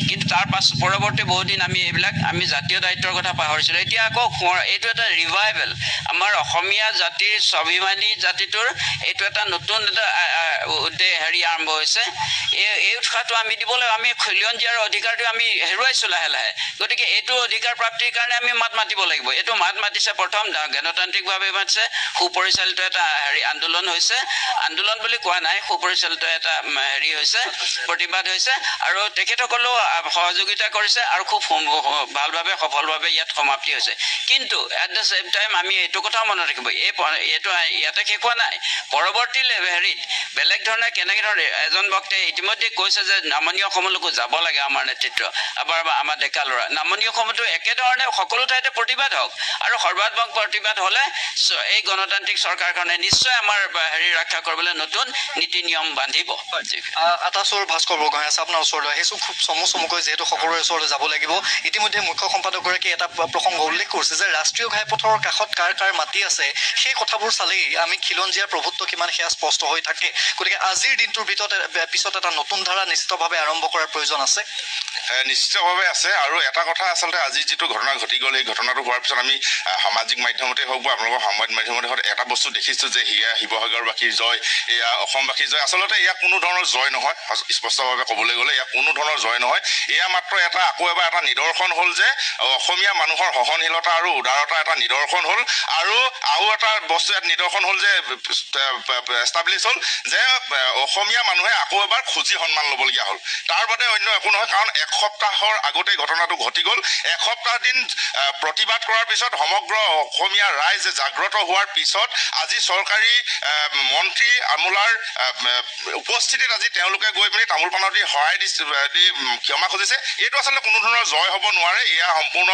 কিন্তু তাৰ পৰৱৰ্তী বহুদিন আমি জাতীয় দায়িত্বৰ কথা পাহৰিছিলোঁ। এতিয়া আকৌ এইটো এটা ৰিভাইভেল, আমাৰ অসমীয়া জাতিৰ স্বাভিমানী জাতিটোৰ এইটো এটা নতুন এটা আৰম্ভ হৈছে। এই উৎসাহটো আমি দিব লাগিব। আমি খিলঞ্জীয়াৰ অধিকাৰটো আমি হেৰুৱাইছোঁ লাহে লাহে। গতিকে এইটো অধিকাৰ প্ৰাপ্তিৰ কাৰণে আমি মাত মাতিব লাগিব। এইটো মাত মাতিছে প্ৰথম গণতান্ত্ৰিকভাৱে মাতিছে, সুপৰিচালিত এটা আন্দোলন হৈছে। আন্দোলন বুলি কোৱা নাই, সুপৰিচালিত এটা হৈছে, প্ৰতিবাদ হৈছে, আৰু তেখেতসকলেও সহযোগিতা কৰিছে আৰু খুব ভালভাৱে সফলভাৱে ইয়াত সমাপ্তি হৈছে। কিন্তু এট দ্য চেম টাইম আমি এইটো কথাও মনত ৰাখিব, এইটো ইয়াতে শেষ হোৱা নাই। পৰৱৰ্তী বেলেগ ধৰণে কেনেকৈ ধৰণে এজন বক্তাই ইতিমধ্যে কৈছে যে নামনি অসমলৈকো যাব লাগে আমাৰ নেতৃত্ব, আমাৰ ডেকা ল'ৰা। নামনি অসমতো একেধৰণে সকলো ঠাইতে প্ৰতিবাদ হওক, আৰু সৰ্বাত্মক প্ৰতিবাদ হ'লে এই গণতান্ত্ৰিক চৰকাৰখনে নিশ্চয় আমাৰ ৰক্ষা কৰিবলৈ নতুন নীতি নিয়ম বান্ধিব। আটাচুৰ ভাস্কৰ বৰগোহাঁই আছে, আপোনাৰ ওচৰলৈ আহিছোঁ। খুব চমুকৈ যিহেতু সকলোৰে ওচৰলৈ যাব লাগিব, ইতিমধ্যে মুখ্য সম্পাদকগৰাকীয়ে এটা প্ৰসংগ উল্লেখ কৰিছে যে ৰাষ্ট্ৰীয় ঘাইপথৰ কাষত কাৰ কাৰ মাটি আছে, সেই কথাবোৰ চালেই আমি খিলঞ্জীয়াৰ প্ৰভুত্ব কিমান সেয়া স্পষ্ট হৈ থাকে। গতিকে আজিৰ দিনটোৰ পিছত এটা নতুন ধাৰা নিশ্চিতভাৱে আৰম্ভ কৰাৰ প্ৰয়োজন আছে। নিশ্চিতভাৱে আছে। আৰু এটা কথা, আচলতে আজি যিটো ঘটনা ঘটি গ'ল, এই ঘটনাটো হোৱাৰ পিছত আমি সামাজিক মাধ্যমতে হওক বা আপোনালোকৰ সংবাদ মাধ্যমতে হওক এটা বস্তু দেখিছোঁ যে সেয়া শিৱসাগৰবাসীৰ জয়, এয়া অসমবাসীৰ জয়। আচলতে এয়া কোনো ধৰণৰ জয় নহয়, স্পষ্টভাৱে ক'বলৈ গ'লে এয়া কোনো ধৰণৰ জয় নহয়। এয়া মাত্ৰ আকৌ এবাৰ এটা নিদৰ্শন হ'ল যে অসমীয়া মানুহৰ সহনশীলতা আৰু উদাৰতা এটা নিদৰ্শন হ'ল আৰু এটা বস্তু ইয়াত নিদৰ্শন হ'ল যে এষ্টাব্লিছ হ'ল যে অসমীয়া মানুহে আকৌ এবাৰ খুজি সন্মান ল'বলগীয়া হ'ল তাৰ বাদে অন্য একো নহয় কাৰণ এসপ্তাহৰ আগতেই ঘটনাটো ঘটি গ'ল এসপ্তাহ দিন প্ৰতিবাদ কৰাৰ পিছত সমগ্ৰ অসমীয়া ৰাইজ জাগ্ৰত হোৱাৰ পিছত আজি চৰকাৰী মন্ত্ৰী আমোলাৰ উপস্থিতিত আজি তেওঁলোকে গৈ পিনি তামোল পানৰ দি সহায় দি ক্ষমা খুজিছে এইটো আচলতে কোনো ধৰণৰ জয় হ'ব নোৱাৰে এয়া সম্পূৰ্ণ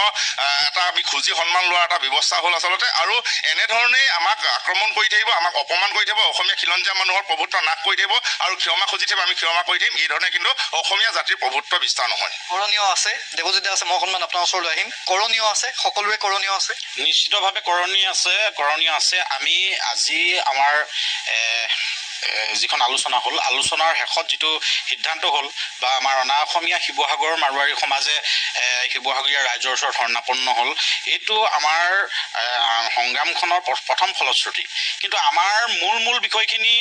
এটা আমি খুজি সন্মান লোৱাৰ এটা ব্যৱস্থা হ'ল আচলতে আৰু এনেধৰণেই আমাক আক্ৰমণ কৰি থাকিব আমাক অপমান কৰি থাকিব অসমীয়া খিলঞ্জীয়া মানুহৰ প্ৰভুত্ব নাশ কৰি থাকিব আৰু ক্ষমা খুজি থাকিব আমি ক্ষমা কৰি থাকিম এই ধৰণে কিন্তু অসমীয়া জাতিৰ প্ৰভুত্ব বিস্তাৰ নহয় কৰণীয় আছে দেৱজিৎ আছে মই অকণমান আপোনাৰ ওচৰলৈ আহিম কৰণীয় আছে সকলোৰে কৰণীয় আছে নিশ্চিতভাৱে কৰণীয় আছে আমি আজি আমাৰ যিখন আলোচনা হ'ল আলোচনাৰ শেষত যিটো সিদ্ধান্ত হ'ল বা আমাৰ অনা অসমীয়া শিৱসাগৰ মাৰোৱাৰী সমাজে শিৱসাগৰীয়া ৰাইজৰ ওচৰত শৰণাপন্ন হ'ল এইটো আমাৰ সংগ্ৰামখনৰ প্ৰথম ফলশ্ৰুতি কিন্তু আমাৰ মূল বিষয়খিনি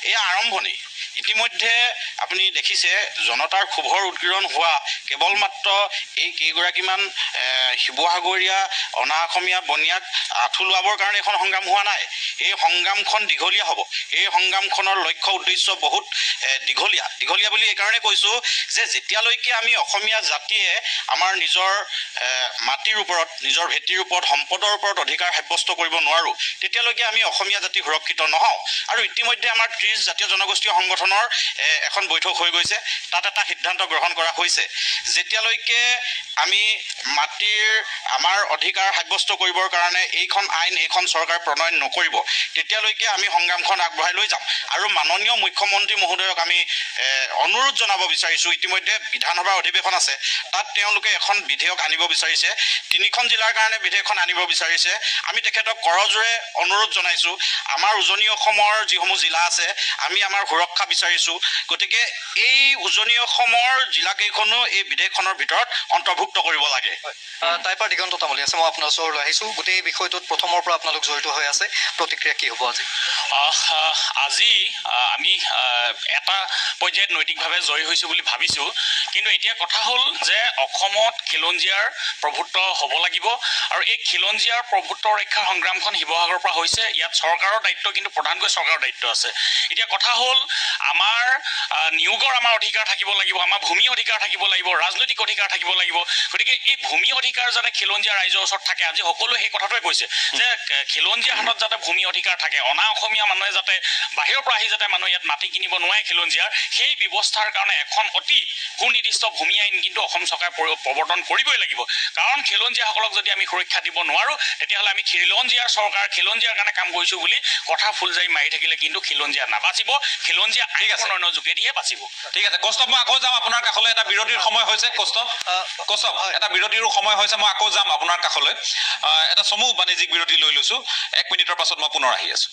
এয়া আৰম্ভণি ইতিমধ্যে আপুনি দেখিছে জনতাৰ ক্ষোভৰ উদ্গীৰণ হোৱা কেৱল মাত্ৰ এই কেইগৰাকীমান শিৱসাগৰীয়া অনা অসমীয়া বনিয়াক আঁঠু লোৱাবৰ কাৰণে এখন সংগ্ৰাম হোৱা নাই এই সংগ্ৰামখন দীঘলীয়া হ'ব এই সংগ্ৰামখনৰ লক্ষ্য উদ্দেশ্য বহুত দীঘলীয়া বুলি এইকাৰণে কৈছোঁ যে যেতিয়ালৈকে আমি অসমীয়া জাতিয়ে আমাৰ নিজৰ মাটিৰ ওপৰত নিজৰ ভেটিৰ ওপৰত সম্পদৰ ওপৰত অধিকাৰ সাব্যস্ত কৰিব নোৱাৰোঁ তেতিয়ালৈকে আমি অসমীয়া জাতি সুৰক্ষিত নহওঁ আৰু ইতিমধ্যে আমাৰ 30 জাতীয় জনগোষ্ঠীয় সংগঠনৰ এখন বৈঠক হৈ গৈছে তাত এটা সিদ্ধান্ত গ্ৰহণ কৰা হৈছে যেতিয়ালৈকে আমি মাটিৰ আমাৰ অধিকাৰ সাব্যস্ত কৰিবৰ কাৰণে এইখন আইন এইখন চৰকাৰ প্ৰণয়ন নকৰিব তেতিয়ালৈকে আমি সংগ্ৰামখন আগবঢ়াই লৈ যাম আৰু মাননীয় মুখ্যমন্ত্ৰী মহোদয়ক আমি অনুৰোধ জনাব বিচাৰিছোঁ ইতিমধ্যে বিধানসভাৰ অধিৱেশন আছে তাত তেওঁলোকে এখন বিধেয়ক আনিব বিচাৰিছে 3খন জিলাৰ কাৰণে বিধেয়কখন আনিব বিচাৰিছে আমি তেখেতক কৰজোৰে অনুৰোধ জনাইছোঁ আমাৰ উজনি অসমৰ যিসমূহ জিলা আছে আমি আমাৰ সুৰক্ষা বিচাৰিছোঁ গতিকে এই উজনি অসমৰ জিলাকেইখনো এই বিধেয়কখনৰ ভিতৰত অন্তৰ্ভুক্ত কৰিব লাগে টাইপাৰ দিগন্ত তামুলী আছে মই আপোনাৰ ওচৰলৈ আহিছোঁ গোটেই বিষয়টোত প্ৰথমৰ পৰা আপোনালোক জড়িত হৈ আছে প্ৰতিক্ৰিয়া কি হ'ব আজি আমি এটা পৰ্যায়ত নৈতিকভাৱে জয়ী হৈছোঁ বুলি ভাবিছোঁ কিন্তু এতিয়া কথা হ'ল যে অসমত খিলঞ্জীয়াৰ প্ৰভুত্ব হ'ব লাগিব আৰু এই খিলঞ্জীয়াৰ প্ৰভুত্ব ৰক্ষা সংগ্ৰামখন শিৱসাগৰৰ পৰা হৈছে ইয়াত চৰকাৰৰ দায়িত্ব কিন্তু প্ৰধানকৈ চৰকাৰৰ দায়িত্ব আছে এতিয়া কথা হ'ল আমাৰ নিয়োগৰ আমাৰ অধিকাৰ থাকিব লাগিব আমাৰ ভূমি অধিকাৰ থাকিব লাগিব ৰাজনৈতিক অধিকাৰ থাকিব লাগিব গতিকে এই ভূমি অধিকাৰ যাতে খিলঞ্জীয়া ৰাইজৰ ওচৰত থাকে আজি সকলোৱে সেই কথাটোৱে কৈছে যে খিলঞ্জীয়া হাতত যাতে ভূমি অধিকাৰ থাকে অনা অসমীয়া মানুহে যাতে বাহিৰৰ পৰা আহি যাতে মানুহ ইয়াত মাটি কিনিব নোৱাৰে খিলঞ্জীয়াৰ সেই ব্যৱস্থাৰ কাৰণে এখন অতি সুনিৰ্দিষ্ট ভূমি আইন কিন্তু অসম চৰকাৰে প্ৰৱৰ্তন কৰিবই লাগিব কাৰণ খিলঞ্জীয়াসকলক যদি আমি সুৰক্ষা দিব নোৱাৰোঁ তেতিয়াহ'লে আমি খিলঞ্জীয়াৰ চৰকাৰ খিলঞ্জীয়াৰ কাৰণে কাম কৰিছোঁ বুলি কথা ফুলজাৰি মাৰি থাকিলে কিন্তু খিলঞ্জীয়া নাবাচিব খিলঞ্জীয়া আইন প্ৰণয়নৰ যোগেদিহে বাচিব ঠিক আছে কৌস্তভ মই আকৌ যাম আপোনাৰ কাষলৈ এটা বিৰতিৰ সময় হৈছে কৌস্তভ এটা বিৰতিৰো সময় হৈছে মই আকৌ যাম আপোনাৰ কাষলৈ এটা চমু বাণিজ্যিক বিৰতি লৈ লৈছোঁ 1 মিনিটৰ পাছত মই পুনৰ আহি আছোঁ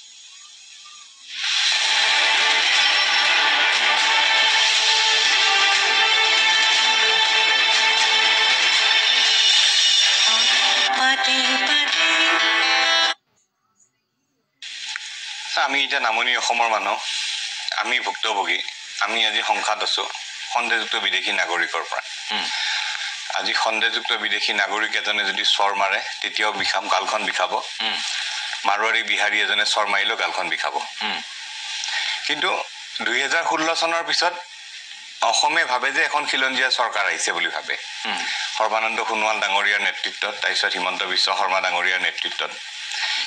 আমি এতিয়া নামনি অসমৰ মানুহ আমি ভুক্তভোগী আমি আজি সংখ্যাত আছোঁ সন্দেহযুক্ত বিদেশী নাগৰিকৰ পৰা আজি সন্দেহযুক্ত বিদেশী নাগৰিক এজনে যদি চৰ মাৰে তেতিয়াও বিষাম গালখন বিষাব মাৰোৱাৰী বিহাৰী এজনে চৰ মাৰিলেও গালখন বিষাব কিন্তু 2016 চনৰ পিছত অসমে ভাবে যে এখন খিলঞ্জীয়া চৰকাৰ আহিছে বুলি ভাবে সৰ্বানন্দ সোণোৱাল ডাঙৰীয়াৰ নেতৃত্বত তাৰপিছত হিমন্ত বিশ্ব শৰ্মা ডাঙৰীয়াৰ নেতৃত্বত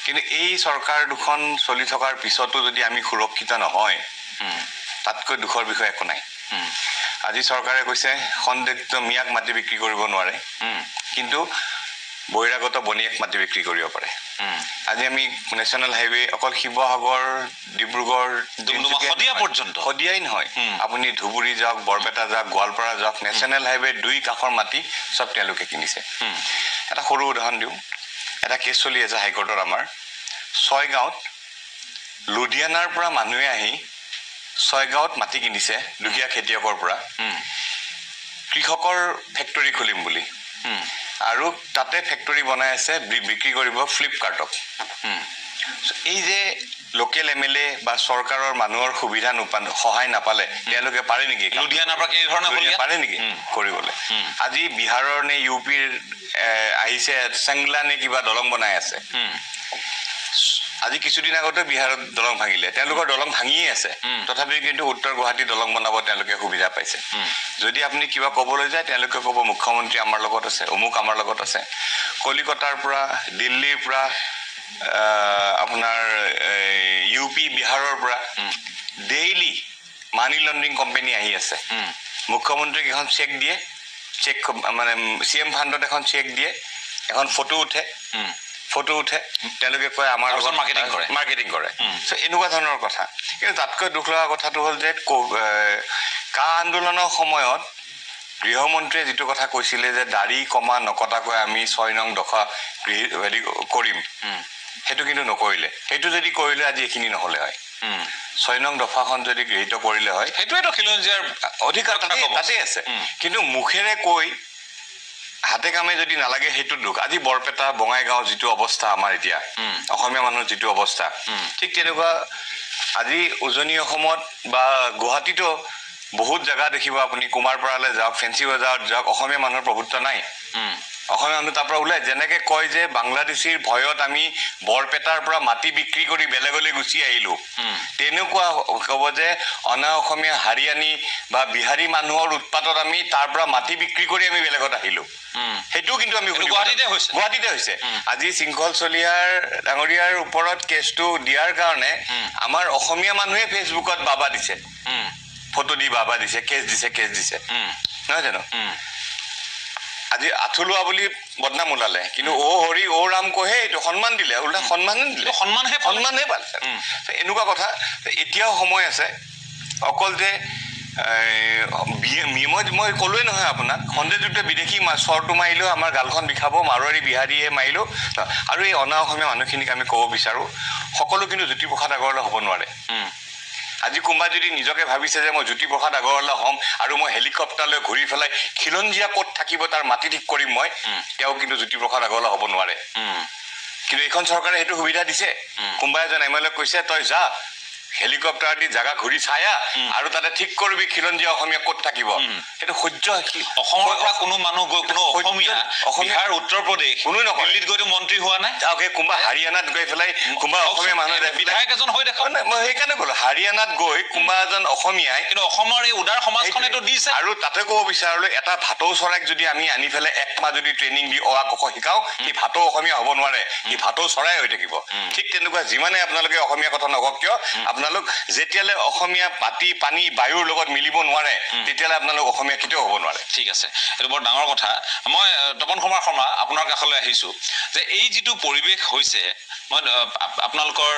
কিন্তু এই চৰকাৰ দুখন চলি থকাৰ পিছতো যদি আমি সুৰক্ষিত নহয় তাতকৈ দুখৰ বিষয় একো নাই আজি চৰকাৰে কৈছে সন্দেহযুক্ত মিয়াক মাটি বিক্ৰী কৰিব নোৱাৰে কিন্তু বহিৰাগত বনিয়াক মাটি বিক্ৰী কৰিব পাৰে আজি আমি নেশ্যনেল হাইৱে অকল শিৱসাগৰ ডিব্ৰুগড় সদিয়া পৰ্যন্ত সদিয়াই নহয় আপুনি ধুবুৰী যাওক বৰপেটা যাওক গোৱালপাৰা যাওক নেশ্যনেল হাইৱে 2 কাষৰ মাটি সব তেওঁলোকে কিনিছে এটা সৰু উদাহৰণ দিওঁ এটা কেছ চলি আছে হাইকোৰ্টৰ আমাৰ 6 গাঁৱত লুধিয়ানাৰ পৰা মানুহে আহি 6 গাঁৱত মাটি কিনিছে দুখীয়া খেতিয়কৰ পৰা কৃষকৰ ফেক্টৰী খুলিম বুলি আৰু তাতে ফেক্টৰী বনাই আছে বিক্ৰী কৰিব ফ্লিপকাৰ্টক এই যে লোকেল MLA বা চৰকাৰৰ মানুহৰ সুবিধা সহায় নাপালে তেওঁলোকে পাৰে নেকি লুধিয়ানাৰ পৰা কি ধৰণে পাৰে নেকি কৰিবলৈ আজি বিহাৰৰ নে UPৰ আহিছে চেংলা নে কিবা দলং বনাই আছে আজি কিছুদিন আগতে বিহাৰত দলং ভাঙিলে তেওঁলোকৰ দলং ভাঙিয়ে আছে তথাপি কিন্তু উত্তৰ গুৱাহাটী দলং বনাব তেওঁলোকে সুবিধা পাইছে যদি আপুনি কিবা ক'বলৈ যায় তেওঁলোকে ক'ব মুখ্যমন্ত্ৰী আমাৰ লগত আছে অমুক আমাৰ লগত আছে কলিকতাৰ পৰা দিল্লীৰ পৰা আপোনাৰ UP বিহাৰৰ পৰা ডেইলি মানি লণ্ড্ৰিং কোম্পানী আহি আছে মুখ্যমন্ত্ৰীক এখন চেক দিয়ে চেক মানে CM ফাণ্ডত এখন চেক দিয়ে এখন ফটো উঠে তেওঁলোকে কয় আমাৰ লগত মাৰ্কেটিং কৰে সো এনেকুৱা ধৰণৰ কথা কিন্তু তাতকৈ দুখ লগা কথাটো হ'ল যে কা আন্দোলনৰ সময়ত গৃহমন্ত্ৰীয়ে যিটো কথা কৈছিলে যে দাড়ি কমা নকটাকৈ আমি 6 নং দফা কৰিম সেইটো কিন্তু নকৰিলে সেইটো যদি কৰিলে আজি এখিনি নহলে হয় 6 নং দফাখন যদি গৃহীত কৰিলে হয় সেইটোৱেতো খিলঞ্জীয়াৰ অধিকাৰ তাতে আছে কিন্তু মুখেৰে কৈ হাতে কামে যদি নালাগে সেইটো দুখ আজি বৰপেটা বঙাইগাঁও যিটো অৱস্থা আমাৰ এতিয়া অসমীয়া মানুহৰ যিটো অৱস্থা ঠিক তেনেকুৱা আজি উজনি অসমত বা গুৱাহাটীতো বহুত জায়গা দেখিব আপুনি কুমাৰপাৰালে যাওক ফেন্সি বজাৰত যাওক অসমীয়া মানুহৰ প্ৰভুত্ব নাই অসমীয়া মানুহ তাৰ পৰা ওলাই যেনেকে কয় যে বাংলাদেশীৰ ভয়ত আমি বৰপেটাৰ পৰা মাটি বিক্ৰী কৰি বেলেগলৈ গুচি আহিলো তেনেকুৱা ক'ব যে অনা অসমীয়া হাৰিয়ানী বা বিহাৰী মানুহৰ উৎপাতত আমি তাৰ পৰা মাটি বিক্ৰী কৰি আমি বেলেগত আহিলো সেইটো কিন্তু আমি গুৱাহাটীতে হৈছে আজি শৃংখল চলিহাৰ ডাঙৰীয়াৰ ওপৰত কেছটো দিয়াৰ কাৰণে আমাৰ অসমীয়া মানুহে ফেচবুকত বাবা দিছে ফটো দি বাবা দিছে কেছ দিছে নহয় জানো আজি আথুলোৱা বুলি বদনাম ওলালে কিন্তু হৰি ৰাম কহে এইটো সন্মান দিলে ওলা সন্মানহে পালে এনেকুৱা কথা এতিয়াও সময় আছে অকল যে মই ক'লোৱে নহয় আপোনাক সন্দেহযুক্ত বিদেশী চৰটো মাৰিলেও আমাৰ গালখন বিষাব মাৰোৱাৰী বিহাৰীয়ে মাৰিলেও আৰু এই অনা অসমীয়া মানুহখিনিক আমি ক'ব বিচাৰোঁ সকলো কিন্তু জ্যোতিপ্ৰসাদ আগৰৱালা হ'ব নোৱাৰে আজি কোনোবা যদি নিজকে ভাবিছে যে মই জ্যোতিপ্ৰসাদ আগৰৱালা হ'ম আৰু মই হেলিকপ্টাৰলৈ ঘূৰি পেলাই খিলঞ্জীয়া ক'ত থাকিব তাৰ মাটি ঠিক কৰিম মই তেওঁ কিন্তু জ্যোতিপ্ৰসাদ আগৰৱালা হ'ব নোৱাৰে কিন্তু এইখন চৰকাৰে সেইটো সুবিধা দিছে কোনোবা এজন MLA কৈছে তই যা হেলিকপ্টাৰ দি জাগা ঘূৰি চায়া আৰু তাতে ঠিক কৰিবি খিলঞ্জীয়া অসমীয়া ক'ত থাকিব সেইটো সহ্য অসমৰ পৰা কোনো মানুহ গৈ কোনো অসমীয়া বিহাৰ উত্তৰ প্ৰদেশ কোনো নকয় দিল্লীত গৈ মন্ত্ৰী হোৱা নাই যাওকে কোনোবা হাৰিয়ানাত গৈ পেলাই কোনোবা অসমীয়া মানুহ বিধায়ক এজন হৈ দেখা মই সেইকাৰণে ক'লো হাৰিয়ানাত গৈ কোনোবা এজন অসমীয়াই কিন্তু অসমৰ এই উদাৰ সমাজখনেতো দিছে আৰু তাতে ক'ব বিচাৰিলো এটা ভাটৌ চৰাইক যদি আমি আনি পেলাই একমাহ যদি ট্ৰেইনিং দি অ ক খ শিকাওঁ সি ভাটৌ অসমীয়া হ'ব নোৱাৰে সি ভাটৌ চৰাই হৈ থাকিব ঠিক তেনেকুৱা যিমানে আপোনালোকে অসমীয়া কথা নকওক কিয় আপোনালোক যেতিয়ালৈ অসমীয়া মাটি পানী বায়ুৰ লগত মিলিব নোৱাৰে তেতিয়ালৈ আপোনালোক অসমীয়া কেতিয়াও হ'ব নোৱাৰে ঠিক আছে এইটো বৰ ডাঙৰ কথা মই তপন কুমাৰ শৰ্মা আপোনাৰ কাষলৈ আহিছোঁ যে এই যিটো পৰিৱেশ হৈছে মই আপোনালোকৰ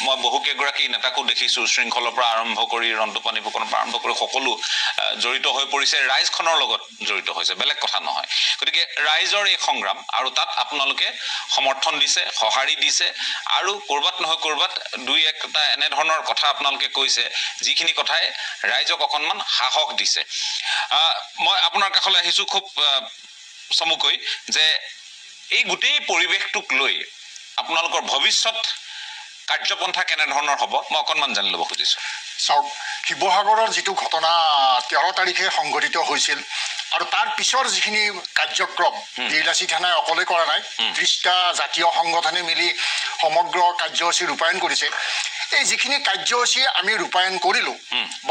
মই বহুকেইগৰাকী নেতাকো দেখিছোঁ শৃংখলৰ পৰা আৰম্ভ কৰি ৰন্তু পানী ফুকনৰ পৰা আৰম্ভ কৰি সকলো জড়িত হৈ পৰিছে ৰাইজখনৰ লগত জড়িত হৈছে বেলেগ কথা নহয় গতিকে ৰাইজৰ এই সংগ্ৰাম আৰু তাত আপোনালোকে সমৰ্থন দিছে সঁহাৰি দিছে আৰু ক'ৰবাত নহয় ক'ৰবাত দুই একটা এনেধৰণৰ কথা আপোনালোকে কৈছে যিখিনি কথাই ৰাইজক অকণমান সাহস দিছে মই আপোনাৰ কাষলৈ আহিছোঁ খুব চমুকৈ যে এই গোটেই পৰিৱেশটোক লৈ আপোনালোকৰ ভৱিষ্যত কাৰ্যপন্থা কেনেধৰণৰ হ'ব মই অকণমান জানি ল'ব খুজিছোঁ চাওক শিৱসাগৰৰ যিটো ঘটনা 13 তাৰিখে সংঘটিত হৈছিল আৰু তাৰ পিছৰ যিখিনি কাৰ্যক্ৰম বীৰলাচি থানাই অকলে কৰা নাই 30টা জাতীয় সংগঠনে মিলি সমগ্ৰ কাৰ্যসূচী ৰূপায়ণ কৰিছে এই যিখিনি কাৰ্যসূচী আমি ৰূপায়ণ কৰিলোঁ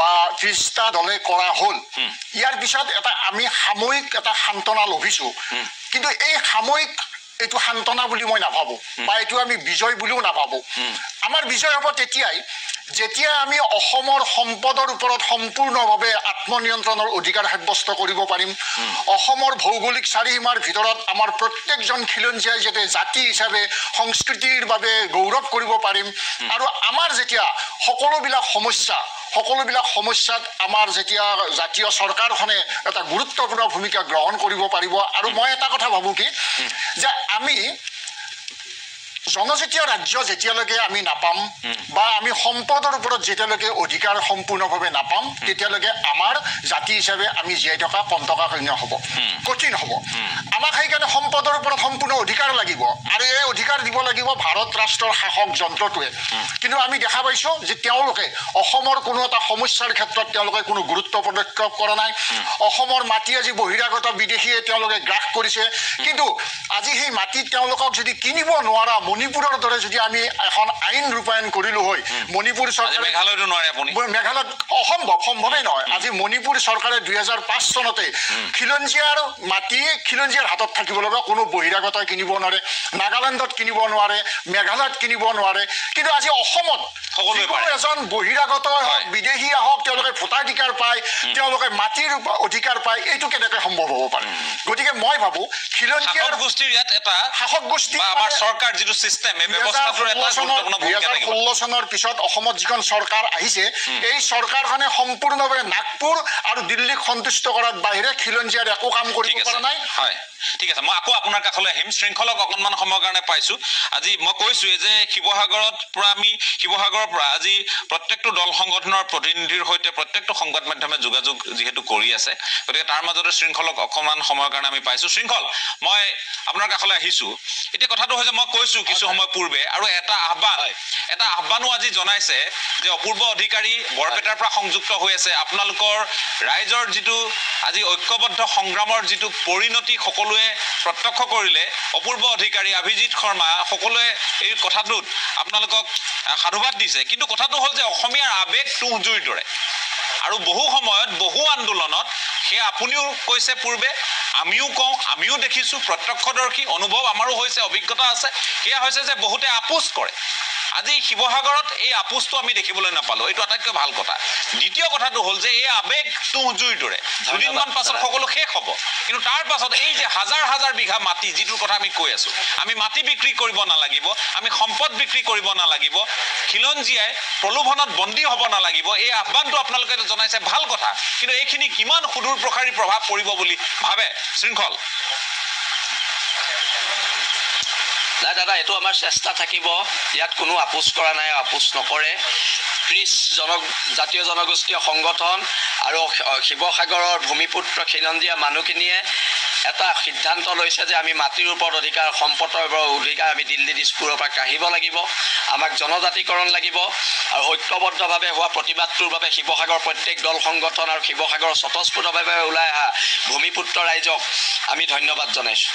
বা 30টা দলে কৰা হ'ল ইয়াৰ পিছত এটা আমি সাময়িক এটা সান্তনা লভিছোঁ কিন্তু এই সাময়িক এইটো সান্তনা বুলি মই নাভাবোঁ বা এইটো আমি বিজয় বুলিও নাভাবোঁ আমাৰ বিজয় হ'ব তেতিয়াই যেতিয়া আমি অসমৰ সম্পদৰ ওপৰত সম্পূৰ্ণভাৱে আত্মনিয়ন্ত্ৰণৰ অধিকাৰ সাব্যস্ত কৰিব পাৰিম অসমৰ ভৌগোলিক চাৰিসীমাৰ ভিতৰত আমাৰ প্ৰত্যেকজন খিলঞ্জীয়াই যাতে জাতি হিচাপে সংস্কৃতিৰ বাবে গৌৰৱ কৰিব পাৰিম আৰু আমাৰ যেতিয়া সকলোবিলাক সমস্যাত আমাৰ যেতিয়া জাতীয় চৰকাৰখনে এটা গুৰুত্বপূৰ্ণ ভূমিকা গ্ৰহণ কৰিব পাৰিব আৰু মই এটা কথা ভাবোঁ কি যে আমি জনজাতীয় ৰাজ্য যেতিয়ালৈকে আমি নাপাম বা আমি সম্পদৰ ওপৰত যেতিয়ালৈকে অধিকাৰ সম্পূৰ্ণভাৱে নাপাম তেতিয়ালৈকে আমাৰ জাতি হিচাপে আমি জীয়াই থকা কণ্টকাকীৰ্ণ হ'ব কঠিন হ'ব আমাক সেইকাৰণে সম্পদৰ ওপৰত সম্পূৰ্ণ অধিকাৰ লাগিব আৰু এই অধিকাৰ দিব লাগিব ভাৰত ৰাষ্ট্ৰৰ শাসক যন্ত্ৰটোৱে কিন্তু আমি দেখা পাইছোঁ যে তেওঁলোকে অসমৰ কোনো এটা সমস্যাৰ ক্ষেত্ৰত তেওঁলোকে কোনো গুৰুত্ব পদক্ষেপ কৰা নাই অসমৰ মাটি আজি বহিৰাগত বিদেশীয়ে তেওঁলোকে গ্ৰাস কৰিছে কিন্তু আজি সেই মাটি তেওঁলোকক যদি কিনিব নোৱাৰা মণিপুৰৰ দৰে যদি আমি এখন আইন ৰূপায়ণ কৰিলো হয় মণিপুৰ চৰকাৰে মেঘালয়তো নোৱাৰে আপুনি মেঘালয়ত সম্ভৱেই নহয় আজি মণিপুৰ চৰকাৰে 2005 চনতে খিলঞ্জীয়াৰ মাটি খিলঞ্জীয়াৰ হাতত থাকিব লগা কোনো বহিৰাগতই কিনিব নোৱাৰে নাগালেণ্ডত কিনিব নোৱাৰে মেঘালয়ত কিনিব নোৱাৰে কিন্তু আজি অসমত সকলো এজন বহিৰাগত হওক বিদেশী হওক তেওঁলোকে ভোটাধিকাৰ পায় তেওঁলোকে মাটিৰ অধিকাৰ পায় এইটো কেনেকৈ সম্ভৱ হ'ব পাৰে গতিকে মই ভাবো খিলঞ্জীয়াৰ গোষ্ঠীৰ ইয়াত এটা শাসক গোষ্ঠী আমাৰ চৰকাৰ যিটো সিস্টেম এই ব্যৱস্থাটোৰ এটা গুৰুত্বপূৰ্ণ ভূমিকা থাকিব 2016 চনৰ পিছত অসমত যিখন চৰকাৰ আহিছে এই চৰকাৰখনে সম্পূৰ্ণভাৱে নাগপুৰ আৰু দিল্লীক সন্তুষ্ট কৰাৰ বাহিৰে খিলঞ্জীয়াৰ একো কাম কৰিব পৰা নাই হয় ঠিক আছে মই আকৌ আপোনাৰ কাষলৈ আহিম শৃংখলক অকণমান সময়ৰ কাৰণে পাইছোঁ আজি মই কৈছোঁৱে যে শিৱসাগৰৰ পৰা আজি প্ৰত্যেকটো দল সংগঠনৰ প্ৰতিনিধিৰ সৈতে প্ৰত্যেকটো সংবাদ মাধ্যমে যোগাযোগ যিহেতু কৰি আছে গতিকে তাৰ মাজতে শৃংখলক অকণমান সময়ৰ কাৰণে আমি পাইছোঁ শৃংখল মই আপোনাৰ কাষলৈ আহিছোঁ এতিয়া কথাটো হৈছে মই কৈছোঁ কিছু সময় পূৰ্বে আৰু এটা আহ্বানো আজি জনাইছে যে অপূৰ্ব অধিকাৰী বৰপেটাৰ পৰা সংযুক্ত হৈ আছে আপোনালোকৰ ৰাইজৰ যিটো আজি ঐক্যবদ্ধ সংগ্ৰামৰ যিটো পৰিণতি সকলোৱে প্ৰত্যক্ষ কৰিলে অপূৰ্ব অধিকাৰী অভিজিৎ শৰ্মা সকলোৱে এই কথাটোত আপোনালোকক সাধুবাদ দিছে কিন্তু কথাটো হ'ল যে অসমীয়াৰ আৱেগ তুঁহজুইৰ দৰে আৰু বহু সময়ত বহু আন্দোলনত সেয়া আপুনিও কৈছে পূৰ্বে আমিও কওঁ আমিও দেখিছোঁ প্ৰত্যক্ষদৰ্শী অনুভৱ আমাৰো হৈছে অভিজ্ঞতা আছে সেয়া হৈছে যে বহুতে আপোচ কৰে আজি শিৱসাগৰত এই আপোচটো আমি দেখিবলৈ নাপালোঁ এইটো আটাইতকৈ ভাল কথা দ্বিতীয় কথাটো হ'ল যে এই আৱেগ তুঁহজুইৰ দৰে দুদিনমান পাছত সকলো শেষ হ'ব কিন্তু তাৰ পাছত এই যে হাজাৰ হাজাৰ বিঘা মাটি যিটোৰ কথা আমি কৈ আছোঁ আমি মাটি বিক্ৰী কৰিব নালাগিব আমি সম্পদ বিক্ৰী কৰিব নালাগিব খিলঞ্জীয়াই প্ৰলোভনত বন্দী হ'ব নালাগিব এই আহ্বানটো আপোনালোকে জনাইছে ভাল কথা কিন্তু এইখিনি কিমান সুদূৰ প্ৰসাৰী প্ৰভাৱ পৰিব বুলি ভাবে শৃংখল নাই দাদা এইটো আমাৰ চেষ্টা থাকিব ইয়াত কোনো আপোচ কৰা নাই আপোচ নকৰে ত্ৰিছ জাতীয় জনগোষ্ঠীয় সংগঠন আৰু শিৱসাগৰৰ ভূমিপুত্ৰ খিলঞ্জীয়া মানুহখিনিয়ে এটা সিদ্ধান্ত লৈছে যে আমি মাটিৰ ওপৰত অধিকাৰ সম্পদৰ অধিকাৰ আমি দিল্লী দিছপুৰৰ পৰা কাঢ়িব লাগিব আমাক জনজাতিকৰণ লাগিব আৰু ঐক্যবদ্ধভাৱে হোৱা প্ৰতিবাদটোৰ বাবে শিৱসাগৰ প্ৰত্যেক দল সংগঠন আৰু শিৱসাগৰৰ স্বতঃস্ফূৰ্তভাৱে ওলাই অহা ভূমিপুত্ৰ ৰাইজক আমি ধন্যবাদ জনাইছোঁ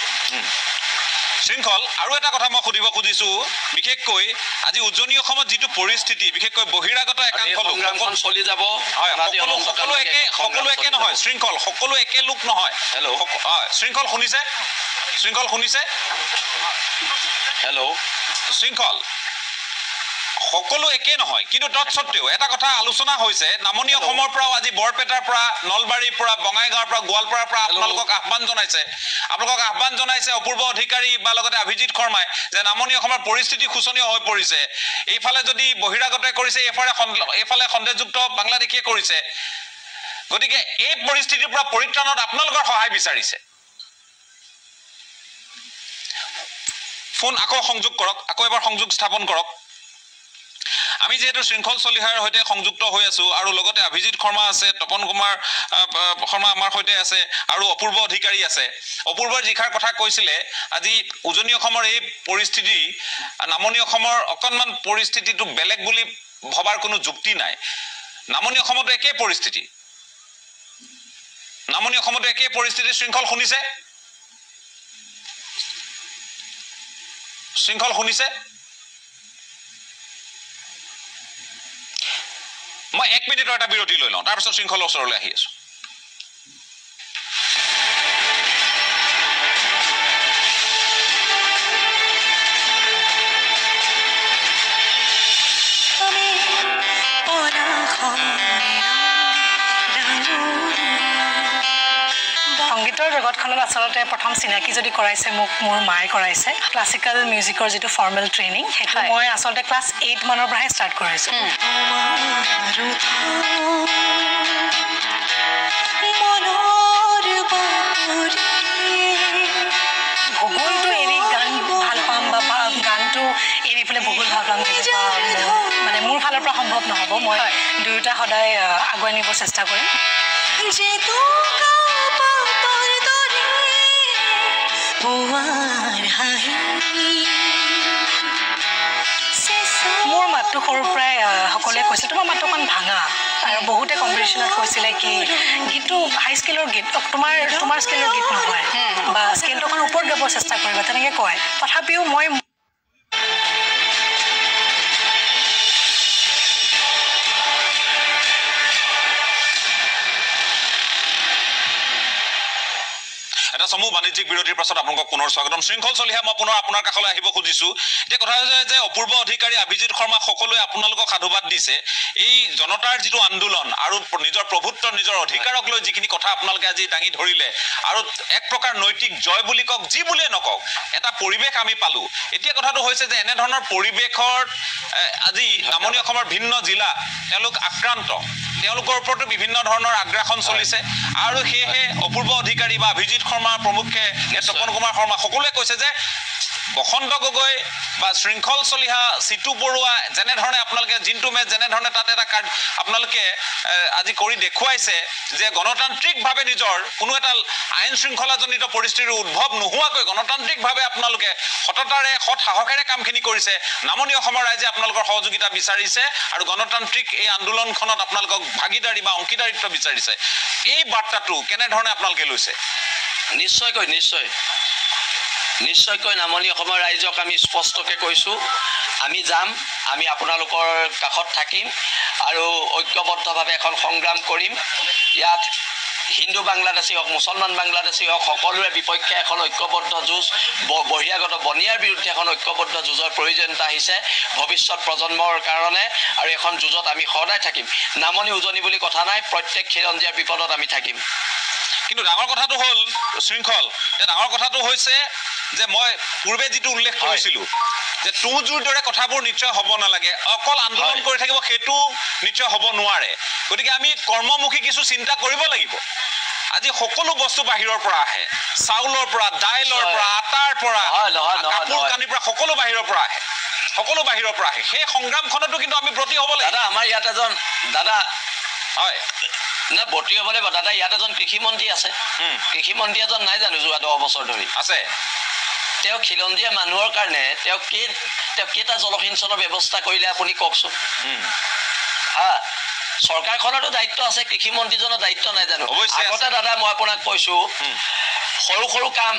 শৃংখল আৰু এটা কথা মই সুধিব খুজিছোঁ বিশেষকৈ আজি উজনি অসমত যিটো পৰিস্থিতি বিশেষকৈ বহিৰাগত একাংশ লোক চলি যাব সকলো একে নহয় শৃংখল সকলো একে লোক নহয় হয় শৃংখল শুনিছে হেল্ল' শৃংখল সকলো একে নহয় কিন্তু তৎসত্ত্বেও এটা কথা আলোচনা হৈছে নামনি অসমৰ পৰাও আজি বৰপেটাৰ পৰা নলবাৰীৰ পৰা বঙাইগাঁৱৰ পৰা গোৱালপাৰাৰ পৰা আপোনালোকক আহ্বান জনাইছে অপূৰ্ব অধিকাৰী বা লগতে অভিজিৎ শৰ্মাই যে নামনি অসমৰ পৰিস্থিতি শোচনীয় হৈ পৰিছে এইফালে যদি বহিৰাগতে কৰিছে এইফালে সন্দেহযুক্ত বাংলাদেশীয়ে কৰিছে গতিকে এই পৰিস্থিতিৰ পৰা পৰিত্ৰাণত আপোনালোকৰ সহায় বিচাৰিছে ফোন আকৌ সংযোগ কৰক আকৌ এবাৰ সংযোগ স্থাপন কৰক আমি যেহেতু শৃংখল চলিহাৰ সৈতে সংযুক্ত হৈ আছোঁ আৰু লগতে অভিজিৎ শৰ্মা আছে তপন কুমাৰ শৰ্মা আমাৰ সৈতে আছে আৰু অপূৰ্ব অধিকাৰী আছে অপূৰ্বৰ যিষাৰ কথা কৈছিলে আজি উজনি অসমৰ এই পৰিস্থিতি নামনি অসমৰ অকণমান পৰিস্থিতিটো বেলেগ বুলি ভবাৰ কোনো যুক্তি নাই নামনি অসমতো একেই পৰিস্থিতি শৃংখল শুনিছে মই 1 মিনিটৰ এটা বিৰতি লৈ লওঁ তাৰপিছত শৃংখলৰ ওচৰলৈ আহি আছোঁ সংগীতৰ জগতখনত আচলতে প্ৰথম চিনাকি যদি কৰাইছে মোক মোৰ মায়ে কৰাইছে ক্লাছিকেল মিউজিকৰ যিটো ফৰ্মেল ট্ৰেইনিং সেইটো মই আচলতে ক্লাছ 8 মানৰ পৰাহে ষ্টাৰ্ট কৰিছোঁ ভূগোলটো এৰি গান ভাল পাম বা গানটো ফালৰ পৰা সম্ভৱ নহ'ব মই দুয়োটা সদায় আগুৱাই নিব চেষ্টা কৰিম মোৰ মাতটো সৰুৰ পৰাই সকলোৱে কৈছে তোমাৰ মাতটো অকণ ভাঙা আৰু বহুতে কম্পিটিশ্যনত কৈছিলে কি গীতটো হাই স্কেলৰ গীত তোমাৰ স্কেলৰ গীত নহয় বা স্কেলটো অকণ ওপৰত গাব চেষ্টা কৰিবা তেনেকৈ কয় তথাপিও মই এটা সমূহ বাণিজ্যিক বিৰতিৰ পাছত আপোনালোকক পুনৰ স্বাগতম শৃংখল চলিহা মই পুনৰ আপোনাৰ কাষলৈ আহিব খুজিছো এতিয়া কথা হৈছে যে অপূৰ্ব অধিকাৰী অভিজিৎ শৰ্মা সকলোৱে আপোনালোকক সাধুবাদ দিছে এই জনতাৰ যিটো আন্দোলন আৰু নিজৰ প্ৰভুত্ব নিজৰ অধিকাৰক লৈ যিখিনি কথা আপোনালোকে আজি দাঙি ধৰিলে আৰু এক প্ৰকাৰ নৈতিক জয় বুলি কওক যি বুলিয়ে নকওক এটা পৰিৱেশ আমি পালো এতিয়া কথাটো হৈছে যে এনে ধৰণৰ পৰিৱেশৰ আজি নামনি অসমৰ ভিন্ন জিলা তেওঁলোক আক্ৰান্ত তেওঁলোকৰ ওপৰতো বিভিন্ন ধৰণৰ আগ্ৰাসন চলিছে আৰু সেয়েহে অপূৰ্ব অধিকাৰী বা অভিজিৎ শৰ্মা প্ৰমুখ্যে তপন কুমাৰ শৰ্মা সকলোৱে কৈছে যে বসন্ত গগৈ বা শৃংখল চলিহা চিটু বৰুৱা যেনেধৰণে আপোনালোকে জিন্তু মেচ যেনেধৰণে তাত এটা কাৰ্ড আপোনালোকে আজি কৰি দেখুৱাইছে যে গণতান্ত্ৰিকভাৱে নিজৰ কোনো এটা আইন শৃংখলাজনিত পৰিস্থিতিৰ উদ্ভৱ নোহোৱাকৈ গণতান্ত্ৰিকভাৱে আপোনালোকে সততাৰে সৎ সাহসেৰে কামখিনি কৰিছে নামনি অসমৰ ৰাইজে আপোনালোকৰ সহযোগিতা বিচাৰিছে আৰু গণতান্ত্ৰিক এই আন্দোলনখনত আপোনালোকক ভাগিদাৰী বা অংশীদাৰিত্ব বিচাৰিছে এই বাৰ্তাটো কেনেধৰণে আপোনালোকে লৈছে নিশ্চয়কৈ নামনি অসমৰ ৰাইজক আমি স্পষ্টকৈ কৈছোঁ আমি যাম আমি আপোনালোকৰ কাষত থাকিম আৰু ঐক্যবদ্ধভাৱে এখন সংগ্ৰাম কৰিম ইয়াত হিন্দু বাংলাদেশী হওক মুছলমান বাংলাদেশী হওক সকলোৰে বিপক্ষে এখন ঐক্যবদ্ধ যুঁজ বহিৰাগত বনিয়াৰ বিৰুদ্ধে এখন ঐক্যবদ্ধ যুঁজৰ প্ৰয়োজনীয়তা আহিছে ভৱিষ্যত প্ৰজন্মৰ কাৰণে আৰু এখন যুঁজত আমি সদায় থাকিম নামনি উজনি বুলি কথা নাই প্ৰত্যেক খিলঞ্জীয়াৰ বিপদত আমি থাকিম কিন্তু ডাঙৰ কথাটো হ'ল শৃংখল ডাঙৰ কথাটো হৈছে যে মই পূৰ্বে যিটো উল্লেখ কৰিছিলো যে তুঁহজুৰ দৰে কথাবোৰ নিশ্চয় হ'ব নালাগে অকল আন্দোলন কৰি থাকিব সেইটো নিশ্চয় হ'ব নোৱাৰে গতিকে আমি কৰ্মমুখী কিছু চিন্তা কৰিব লাগিব আজি সকলো বস্তু বাহিৰৰ পৰা আহে চাউলৰ পৰা দাইলৰ পৰা আটাৰ পৰা কাপোৰ কানিৰ পৰা সকলো বাহিৰৰ পৰা আহে সেই সংগ্ৰামখনতো কিন্তু আমি ব্ৰতী হ'ব লাগিব দাদা আমাৰ ইয়াত এজন দাদা হয় না বৰ্তি হ'ব লাগিব দাদা ইয়াত এজন কৃষিমন্ত্ৰী আছে কৃষিমন্ত্ৰী এজন নাই জানো যোৱা 10 বছৰ ধৰি আছে তেওঁ খিলঞ্জীয়া মানুহৰ কাৰণে তেওঁ কেইটা জলসিঞ্চনৰ ব্যৱস্থা কৰিলে আপুনি কওকচোন চৰকাৰখনৰো দায়িত্ব আছে কৃষিমন্ত্ৰীজনৰ দায়িত্ব নাই জানো আগতে দাদা মই আপোনাক কৈছো সৰু কাম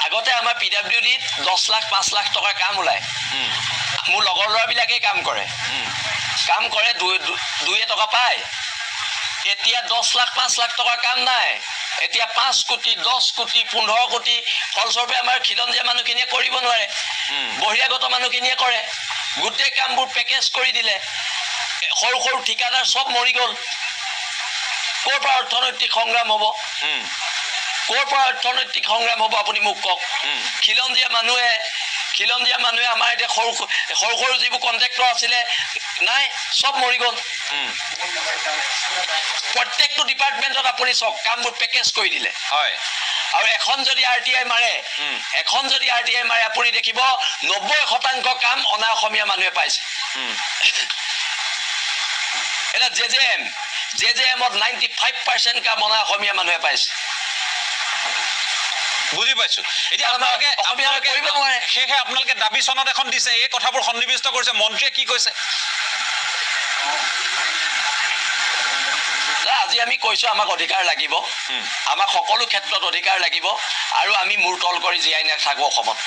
আগতে আমাৰ PWDত 10 লাখ 5 লাখ টকাৰ কাম ওলায় মোৰ লগৰ ল'ৰাবিলাকে কাম কৰে 2 টকা পায় এতিয়া 10 লাখ 5 লাখ টকাৰ কাম নাই এতিয়া 5 কোটি 10 কোটি 15 কোটি ফলস্বৰূপে আমাৰ খিলঞ্জীয়া মানুহখিনিয়ে কৰিব নোৱাৰে বহিৰাগত মানুহখিনিয়ে কৰে গোটেই কামবোৰ পেকেজ কৰি দিলে সৰু ঠিকাদাৰ সব মৰি গ'ল ক'ৰ পৰা অৰ্থনৈতিক সংগ্ৰাম হ'ব আপুনি মোক কওক খিলঞ্জীয়া মানুহে আমাৰ এতিয়া সৰু যিবোৰ কণ্ট্ৰেক্টৰ আছিলে নাই সব মৰি গ'ল প্ৰত্যেকটো ডিপাৰ্টমেণ্টত আপুনি চাওক কামবোৰ পেকেজ কৰি দিলে হয় আৰু এখন যদি RTI মাৰে আপুনি দেখিব 90% কাম অনা অসমীয়া মানুহে পাইছে এটা JJMত 95% কাম অনা অসমীয়া মানুহে পাইছে বুজি পাইছো এতিয়া আপোনালোকে কৰিব নোৱাৰে সেয়েহে আপোনালোকে দাবী চনত এখন দিছে এই কথাবোৰ সন্নিবিষ্ট কৰিছে মন্ত্ৰীয়ে কি কৈছে আজি আমি কৈছো আমাক অধিকাৰ লাগিব আমাক সকলো ক্ষেত্ৰত অধিকাৰ লাগিব আৰু আমি মূৰ তল কৰি জীয়াই নাথাকো অসমত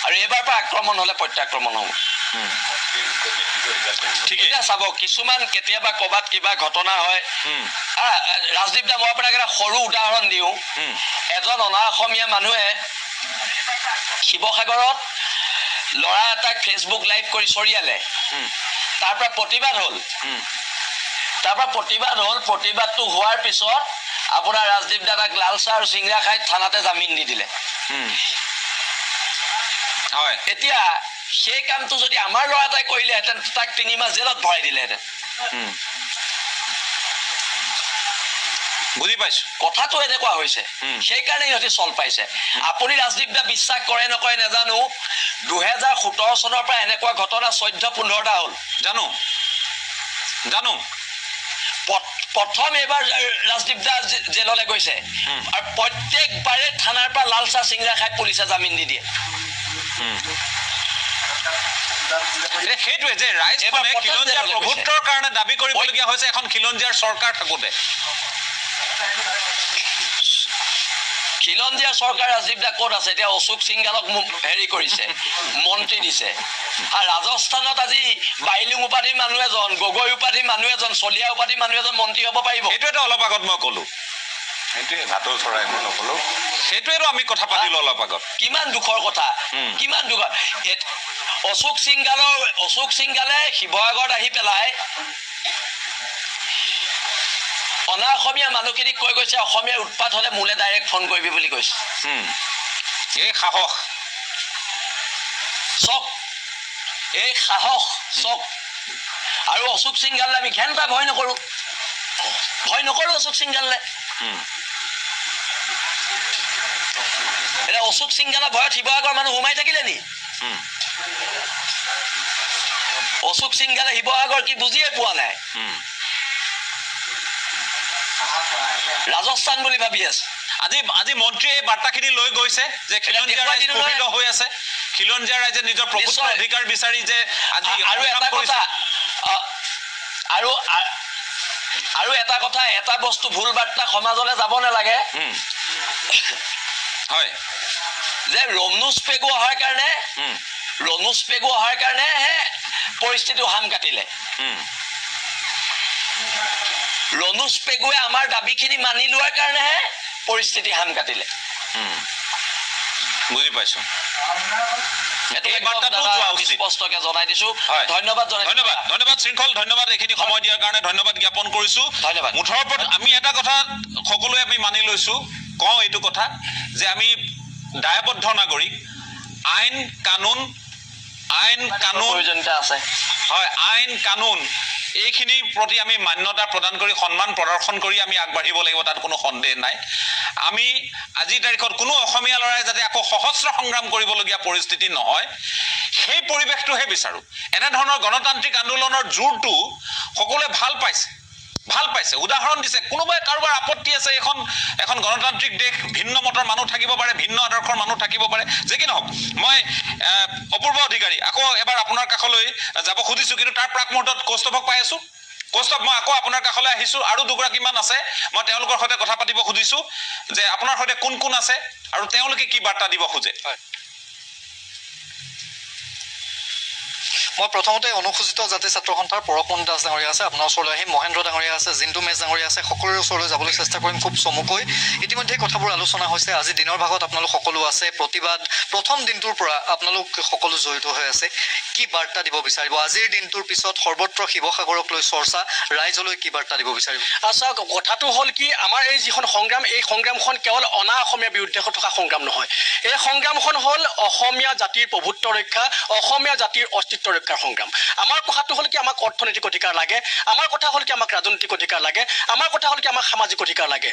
আৰু এবাৰ পৰা আক্ৰমণ হলে প্ৰত্যাক্ৰমণ হ'ব ঠিক আছে চাব কিছুমান কেতিয়াবা কবাত কিবা ঘটনা হয় ৰাজদীপ দা মই আপোনাক এটা সৰু উদাহৰণ দিওঁ এজন অনা অসমীয়া মানুহে শিৱসাগৰত ল'ৰা এটাক ফেচবুক লাইভ কৰি চৰিয়ালে তাৰ পৰা প্ৰতিবাদ হ'ল প্ৰতিবাদটো হোৱাৰ পিছত আপোনাৰ ৰাজদীপ দাদাক লাল চাহ আৰু চিংৰা খাই থানাতে জামিন দি দিলে হয় এতিয়া সেই কামটো যদি আমাৰ ল'ৰা এটাই কৰিলেহেঁতেন তাক 3 মাহ জেলত ভৰাই দিলেহেঁতেন বুজি পাইছোঁ কথাটো এনেকুৱা হৈছে সেইকাৰণে সিহঁতে চল পাইছে আপুনি ৰাজদীপ দা বিশ্বাস কৰে নকৰে নাজানো 2017 চনৰ পৰা এনেকুৱা ঘটনা 14-15টা হ'ল জানো প্ৰথম এবাৰ ৰাজদীপ দা জেললৈ গৈছে আৰু প্ৰত্যেকবাৰে থানাৰ পৰা লাল চাহ চিংৰা খাই পুলিচে জামিন দি দিয়ে সেইটোৱে যে ৰাইজখনে খিলঞ্জীয়াৰ প্ৰভুত্বৰ কাৰণে দাবী কৰিবলগীয়া হৈছে এখন খিলঞ্জীয়াৰ চৰকাৰ থাকোঁতে খিলঞ্জীয়া চৰকাৰ ৰাজীৱ দা ক'ত আছে এতিয়া অশোক সিংগালক হেৰি কৰিছে মন্ত্ৰী দিছে আৰু ৰাজস্থানত আজি বাইলুং উপাধিৰ মানুহ এজন গগৈ উপাধিৰ মানুহ এজন চলিয়া উপাধিৰ মানুহ এজন মন্ত্ৰী হ'ব পাৰিব সেইটোৱেতো অলপ আগত মই ক'লো সেইটোৱে ভাতৰ চৰাই মই নক'লো সেইটোৱেতো আমি কথা পাতিলো অলপ আগত কিমান দুখৰ কথা কিমান দুখৰ অশোক সিংগালে শিৱসাগৰত আহি পেলাই অনা অসমীয়া মানুহখিনিক কৈ গৈছে অসমীয়াৰ উৎপাত হ'লে মোলে ডাইৰেক্ট ফোন কৰিবি বুলি কৈছে এই সাহস চক আৰু অশোক সিংগালে আমি ঘেণ্টা ভয় নকৰো অশোক সিংগালে এতিয়া অশোক সিংগালৰ ভয়ত শিৱসাগৰ মানুহ সোমাই থাকিলে নি অশোক সিংগালে শিৱসাগৰ কি বুজিয়ে পোৱা নাই ৰাজস্থান বুলি ভাবি আছে আজি মন্ত্ৰীয়ে এই বাৰ্তাখিনি লৈ গৈছে যে খিলঞ্জীয়া ৰাইজ প্ৰকৃত হৈ আছে খিলঞ্জীয়া ৰাইজে নিজৰ প্ৰভুত্বৰ অধিকাৰ বিচাৰি যে আজি আৰু এটা কথা আৰু এটা কথা এটা বস্তু ভুল বাৰ্তা সমাজলৈ যাব নালাগে হয় যে ৰমনুজ পেগু অহাৰ কাৰণেহে পৰিস্থিতি হাম কাটিলে ৰনুজ পেগুৱে আমাৰ দাবীখিনি মানি লোৱাৰ কাৰণেহে পৰিস্থিতি হাম কাটিলে বুজি পাইছো স্পষ্টকে জনাই দিছো ধন্যবাদ শৃংখল ধন্যবাদ এইখিনি সময় দিয়াৰ কাৰণে ধন্যবাদ জ্ঞাপন কৰিছো মুঠৰ ওপৰত আমি এটা কথা সকলোৱে আমি মানি লৈছো কওঁ এইটো কথা যে আমি দায়বদ্ধ নাগৰিক আইন কানুন প্ৰয়োজনীয়তা আছে হয় আইন কানুন এইখিনিৰ প্ৰতি আমি মান্যতা প্ৰদান কৰি সন্মান প্ৰদৰ্শন কৰি আমি আগবাঢ়িব লাগিব তাত কোনো সন্দেহ নাই আমি আজিৰ তাৰিখত কোনো অসমীয়া ল'ৰাই যাতে আকৌ সহস্ৰ সংগ্ৰাম কৰিবলগীয়া পৰিস্থিতি নহয় সেই পৰিৱেশটোহে বিচাৰো এনেধৰণৰ গণতান্ত্ৰিক আন্দোলনৰ জোৰটো সকলোৱে ভাল পাইছে উদাহৰণ দিছে কোনোবাই কাৰোবাৰ আপত্তি আছে এখন গণতান্ত্ৰিক দেশ ভিন্ন মতৰ মানুহ থাকিব পাৰে ভিন্ন আদৰ্শৰ মানুহ থাকিব পাৰে যে কি নহওক মই অপূৰ্ব অধিকাৰী আকৌ এবাৰ আপোনাৰ কাষলৈ যাব খুজিছোঁ কিন্তু তাৰ প্ৰাক মুহূৰ্তত কৌস্তভক পাই আছোঁ কৌস্তভ মই আকৌ আপোনাৰ কাষলৈ আহিছোঁ আৰু দুগৰাকীমান আছে মই তেওঁলোকৰ সৈতে কথা পাতিব খুজিছোঁ যে আপোনাৰ সৈতে কোন আছে আৰু তেওঁলোকে কি বাৰ্তা দিব খোজে মই প্ৰথমতে অনুসূচিত জাতি ছাত্ৰ সন্থাৰ পৰশমন দাস ডাঙৰীয়া আছে আপোনাৰ ওচৰলৈ আহিম মহেন্দ্ৰ ডাঙৰীয়া আছে জিন্তু মেচ ডাঙৰীয়া আছে সকলোৰে ওচৰলৈ যাবলৈ চেষ্টা কৰিম খুব চমুকৈ ইতিমধ্যে কথাবোৰ আলোচনা হৈছে আজি দিনৰ ভাগত আপোনালোক সকলো আছে প্ৰতিবাদ প্ৰথম দিনটোৰ পৰা আপোনালোক সকলো জড়িত হৈ আছে কি বাৰ্তা দিব বিচাৰিব আজিৰ দিনটোৰ পিছত সৰ্বত্ৰ শিৱসাগৰক লৈ চৰ্চা ৰাইজলৈ কি বাৰ্তা দিব বিচাৰিব চাওক কথাটো হ'ল কি আমাৰ এই যিখন সংগ্ৰাম এই সংগ্ৰামখন কেৱল অনা অসমীয়াৰ বিৰুদ্ধে থকা সংগ্ৰাম নহয় এই সংগ্ৰামখন হ'ল অসমীয়া জাতিৰ প্ৰভুত্ব ৰক্ষা অসমীয়া জাতিৰ অস্তিত্ব ৰক্ষাৰ সংগ্ৰাম আমাৰ কথাটো হ'ল কি আমাক অৰ্থনৈতিক অধিকাৰ লাগে আমাৰ কথা হ'ল কি আমাক ৰাজনৈতিক অধিকাৰ লাগে আমাৰ কথা হ'ল কি আমাক সামাজিক অধিকাৰ লাগে